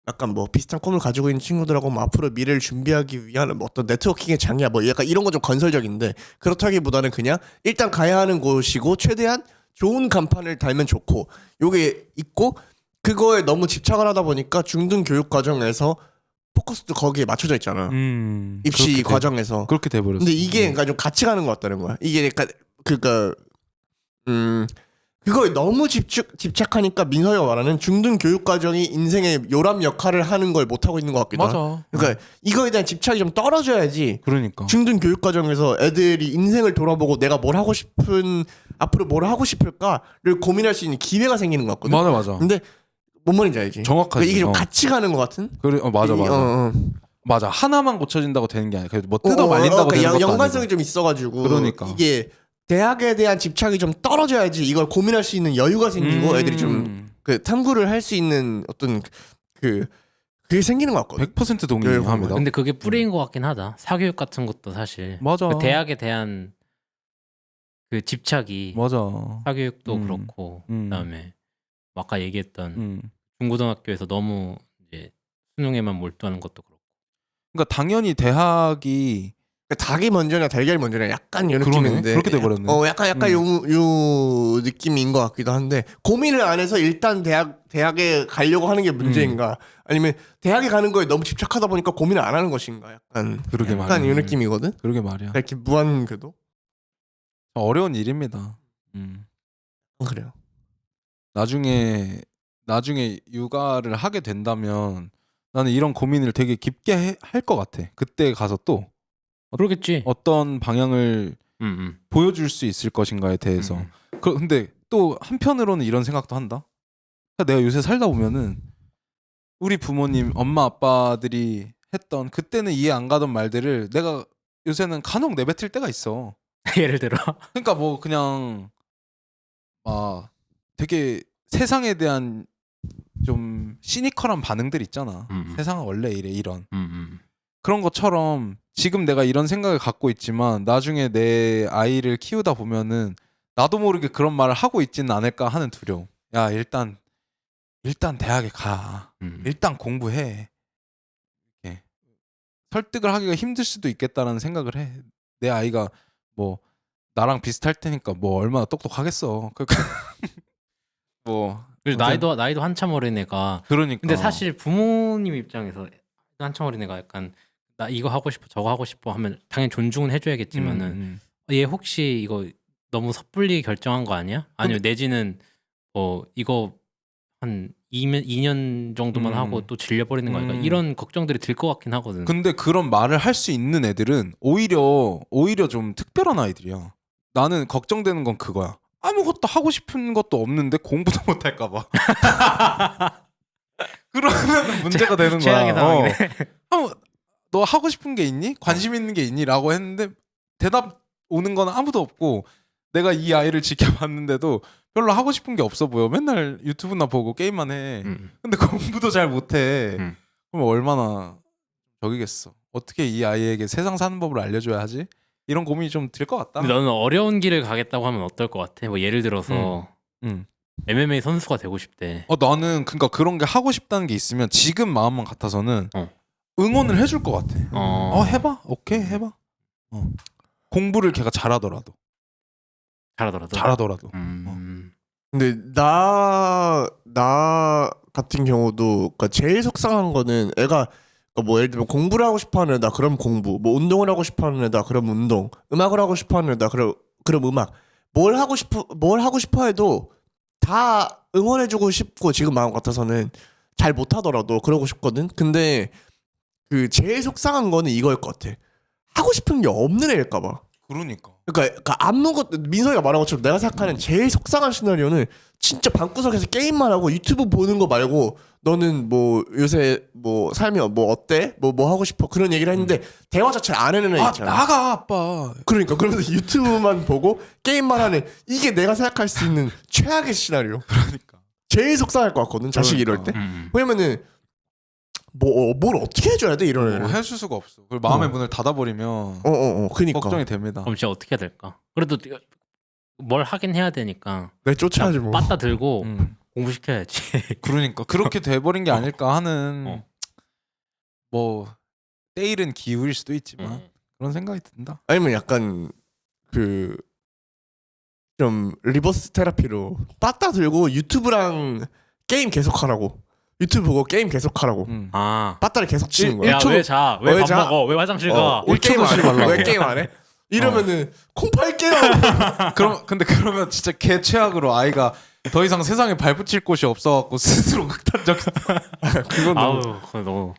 약간 뭐 비슷한 꿈을 가지고 있는 친구들하고 뭐 앞으로 미래를 준비하기 위한 뭐 어떤 네트워킹의 장이야. 뭐 약간 이런 거 좀 건설적인데 그렇다기보다는 그냥 일단 가야 하는 곳이고 최대한 좋은 간판을 달면 좋고 요게 있고 그거에 너무 집착을 하다 보니까 중등 교육 과정에서 포커스도 거기에 맞춰져 있잖아. 입시 과정에서 그렇게 돼버렸어. 근데 이게 그러니까 좀 같이 가는 것 같다는 거야. 이게 그러니까 그거에 너무 집착하니까 민서이가 말하는 중등 교육 과정이 인생의 요람 역할을 하는 걸 못 하고 있는 것 같기도 하고. 맞아. 그러니까 이거에 대한 집착이 좀 떨어져야지. 그러니까. 중등 교육 과정에서 애들이 인생을 돌아보고 내가 뭘 하고 싶은 앞으로 뭘 하고 싶을까를 고민할 수 있는 기회가 생기는 것 같거든. 맞아. 근데 뭔 말인지 알지? 정확하지. 그러니까 이게 좀 같이 가는 것 같은. 그래, 맞아. 맞아. 하나만 고쳐진다고 되는 게 아니라 그래도 뭐 뜯어 말린다고 되는 것도 연관성이 아니고. 좀 있어가지고. 그러니까. 이게 대학에 대한 집착이 좀 떨어져야지 이걸 고민할 수 있는 여유가 생기고 애들이 좀 그 탐구를 할 수 있는 어떤 그게 생기는 것 같거든. 100% 동의합니다. 근데 그게 뿌리인 것 같긴 하다. 사교육 같은 것도 사실. 맞아. 그 대학에 대한 그 집착이 맞아. 사교육도 그렇고 그다음에 아까 얘기했던 중고등학교에서 너무 이제 수능에만 몰두하는 것도 그렇고. 그러니까 당연히 대학이 닭이 먼저냐 달걀이 먼저냐 약간 요 그러네. 느낌인데 그렇게 돼버렸네. 약간 요 느낌인 것 같기도 한데 고민을 안 해서 일단 대학에 가려고 하는 게 문제인가 아니면 대학에 가는 거에 너무 집착하다 보니까 고민을 안 하는 것인가 약간 그러게 약간 말이야. 요 느낌이거든. 그러게 말이야. 이렇게 무한 궤도 어려운 일입니다. 그래요. 나중에 육아를 하게 된다면 나는 이런 고민을 되게 깊게 할 것 같아. 그때 가서 또 그러겠지. 어떤 방향을 보여줄 수 있을 것인가에 대해서. 근데 또 한편으로는 이런 생각도 한다. 내가 요새 살다 보면은 우리 부모님, 엄마, 아빠들이 했던 그때는 이해 안 가던 말들을 내가 요새는 간혹 내뱉을 때가 있어. 예를 들어. 그러니까 뭐 그냥 되게 세상에 대한 좀 시니컬한 반응들 있잖아. 세상은 원래 이래 이런. 그런 것처럼 지금 내가 이런 생각을 갖고 있지만 나중에 내 아이를 키우다 보면은 나도 모르게 그런 말을 하고 있지는 않을까 하는 두려움. 야 일단 대학에 가. 일단 공부해. 이렇게. 설득을 하기가 힘들 수도 있겠다라는 생각을 해. 내 아이가 뭐 나랑 비슷할 테니까 뭐 얼마나 똑똑하겠어. 그러니까 뭐 나이도 한참 어린 애가. 그러니까. 근데 사실 부모님 입장에서 한참 어린 애가 약간 나 이거 하고 싶어 저거 하고 싶어 하면 당연히 존중은 해줘야겠지만은 얘 혹시 이거 너무 섣불리 결정한 거 아니야? 아니면 내지는 뭐 이거 한 2년 정도만 하고 또 질려버리는 거 아닐까? 이런 걱정들이 들 것 같긴 하거든. 근데 그런 말을 할 수 있는 애들은 오히려 좀 특별한 아이들이야. 나는 걱정되는 건 그거야. 아무것도 하고 싶은 것도 없는데 공부도 못 할까 봐. 그러면 문제가 되는 거야. 최악의 상황이네. 너 하고 싶은 게 있니? 관심 있는 게 있니? 라고 했는데 대답 오는 건 아무도 없고 내가 이 아이를 지켜봤는데도 별로 하고 싶은 게 없어 보여. 맨날 유튜브나 보고 게임만 해. 근데 공부도 잘 못해. 그럼 얼마나 저기겠어. 어떻게 이 아이에게 세상 사는 법을 알려줘야 하지? 이런 고민이 좀 들 것 같다. 근데 너는 어려운 길을 가겠다고 하면 어떨 것 같아? 뭐 예를 들어서 MMA 선수가 되고 싶대. 나는 그러니까 그런 게 하고 싶다는 게 있으면 지금 마음만 같아서는 응원을 해줄 것 같아. 해봐. 오케이 해봐. 공부를 걔가 잘하더라도. 근데 나 같은 경우도 그러니까 제일 속상한 거는 애가 그러니까 뭐 예를 들면 공부를 하고 싶어하는 애다 그럼 공부, 뭐 운동을 하고 싶어하는 애다 그럼 운동, 음악을 하고 싶어하는 애다 그럼 음악. 뭘 하고 싶어 해도 다 응원해주고 싶고 지금 마음 같아서는 잘 못하더라도 그러고 싶거든. 근데 그 제일 속상한 거는 이거일 것 같아. 하고 싶은 게 없는 애일까 봐. 그러니까 아무것도 민석이가 말한 것처럼 내가 생각하는 제일 속상한 시나리오는 진짜 방구석에서 게임만 하고 유튜브 보는 거 말고 너는 뭐 요새 뭐 삶이 뭐 어때? 뭐 하고 싶어? 그런 얘기를 했는데 대화 자체를 안 하는 애 있잖아. 나가 아빠. 그러니까 그러면서 유튜브만 보고 게임만 하는 이게 내가 생각할 수 있는 최악의 시나리오. 그러니까. 제일 속상할 것 같거든. 자식이 이럴 때. 왜냐면은 뭘 어떻게 해줘야 돼 이런 애를. 해줄 수가 없어. 그리고 마음의 문을 닫아버리면 그니까 걱정이 됩니다. 그럼 진짜 어떻게 해야 될까? 그래도 뭘 하긴 해야 되니까 내 쫓아야지 뭐. 빠따 들고 공부시켜야지. 그러니까 그렇게 돼버린 게 아닐까 하는 뭐 때일은 기후일 수도 있지만 그런 생각이 든다. 아니면 약간 그 좀 리버스 테라피로 빠따 들고 유튜브랑 게임 계속하라고. 유튜브 보고 게임 계속하라고. 아 빠따를 계속 치는 거야. 야 왜 자? 왜 밥 먹어? 왜 화장실 가? 왜 게임 안 해? 왜 게임 안 해? 이러면은 콩 팔게요. 근데 그러면 진짜 개 최악으로 아이가 더 이상 세상에 발붙일 곳이 없어갖고 스스로 극단적. 그건 아우 너무. 그거 너무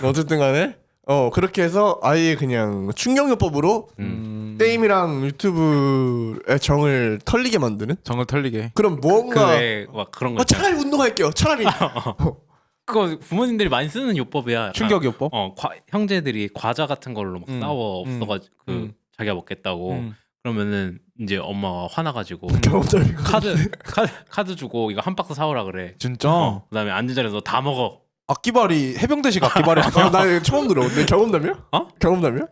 어쨌든 간에 그렇게 해서 아예 그냥 충격요법으로 게임이랑 유튜브의 정을 털리게 만드는. 정을 털리게. 그럼 뭔가 막 그런 거 차라리 운동할게요. 차라리. 그거 부모님들이 많이 쓰는 요법이야. 약간, 충격요법. 형제들이 과자 같은 걸로 막 싸워 없어가지고 자기가 먹겠다고 그러면은 이제 엄마가 화나가지고 경험자리고. 카드 주고 이거 한 박스 사오라 그래. 진짜. 그다음에 앉은 자리에서 너 다 먹어. 악기발이 해병대식 악기발이 아니야? 나 이거 처음 들어. 내 경험담이야? 경험담이야?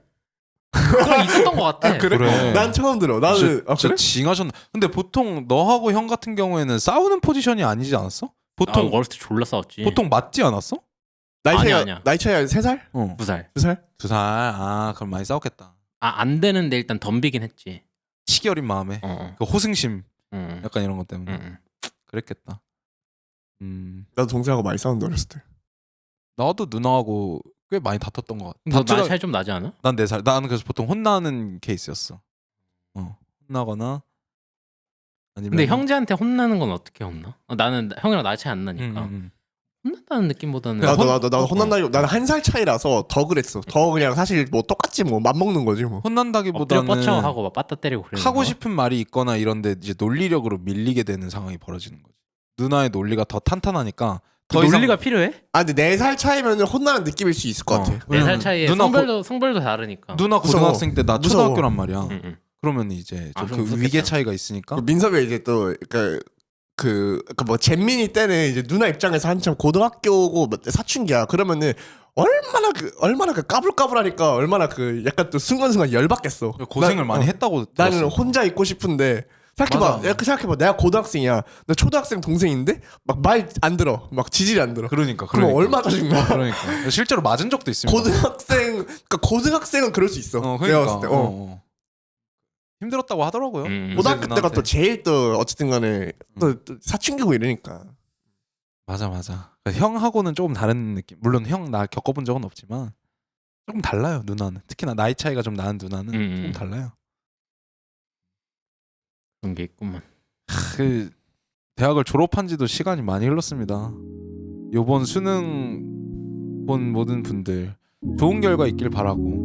그거 있었던 것 같아. 그래. 난 처음 들어. 나는 진짜 그래? 징하셨나? 근데 보통 너하고 형 같은 경우에는 싸우는 포지션이 아니지 않았어? 보통 어렸을 때 졸라 싸웠지. 보통 맞지 않았어? 아니야. 나이 차이가 3살? 2살. 2살? 2살. 아 그럼 많이 싸웠겠다. 안 되는데 일단 덤비긴 했지. 치기 어린 마음에 그 호승심 약간 이런 것 때문에 그랬겠다. 나도 동생하고 많이 싸웠는데 어렸을 때. 나도 누나하고 꽤 많이 다퉜던 것 같아. 너 나이 차이 좀 나지 않아? 난 4살. 나는 그래서 보통 혼나는 케이스였어. 혼나거나 아니면. 근데 형제한테 혼나는 건 어떻게 혼나? 나는 형이랑 나이 차이 안 나니까 혼난다는 느낌보다는 나도 혼난다기. 나는 1살 차이라서 더 그랬어. 더 그냥 사실 뭐 똑같지 뭐 맘먹는 거지 뭐. 엎드려 혼난다기보다는 뻗쳐 하고 막 빠따 때리고 그래. 하고 싶은 말이 있거나 이런데 이제 논리력으로 밀리게 되는 상황이 벌어지는 거지. 누나의 논리가 더 탄탄하니까 더 논리가 필요해? 근데 4살 차이면 혼나는 느낌일 수 있을 것 같아. 4살 차이에 누나 성별도 다르니까. 누나 고등학생 때 나 무서워. 초등학교란 말이야. 그러면 이제 좀 좀 그 무섭겠다. 위계 차이가 있으니까. 민섭이가 이제 또 뭐 잼민이 때는 이제 누나 입장에서 한참 고등학교고 사춘기야. 그러면은 얼마나 까불까불하니까 얼마나 약간 또 순간순간 열받겠어. 고생을 많이 했다고 나는 들었어. 혼자 있고 싶은데 생각해봐. 내가 고등학생이야. 나 초등학생 동생인데 막 말 안 들어. 막 지질이 안 들어. 그러니까. 그럼 얼마나 짜증나. 그러니까 실제로 맞은 적도 있습니다. 고등학생은 그럴 수 있어. 내가 그러니까. 봤을 때. 힘들었다고 하더라고요. 고등학교 때가 누나한테. 또 제일 또 어쨌든 간에 또 사춘기고 이러니까. 맞아. 그러니까 형하고는 조금 다른 느낌. 물론 형 나 겪어본 적은 없지만 조금 달라요. 누나는. 특히나 나이 차이가 좀 나는 누나는 좀 달라요. 그런 게 있구만. 그 대학을 졸업한 지도 시간이 많이 흘렀습니다. 요번 수능 본 모든 분들 좋은 결과 있길 바라고.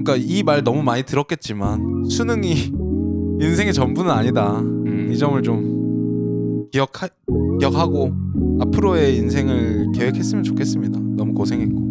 그러니까 이 말 너무 많이 들었겠지만 수능이 인생의 전부는 아니다. 이 점을 좀 기억하고 앞으로의 인생을 계획했으면 좋겠습니다. 너무 고생했고.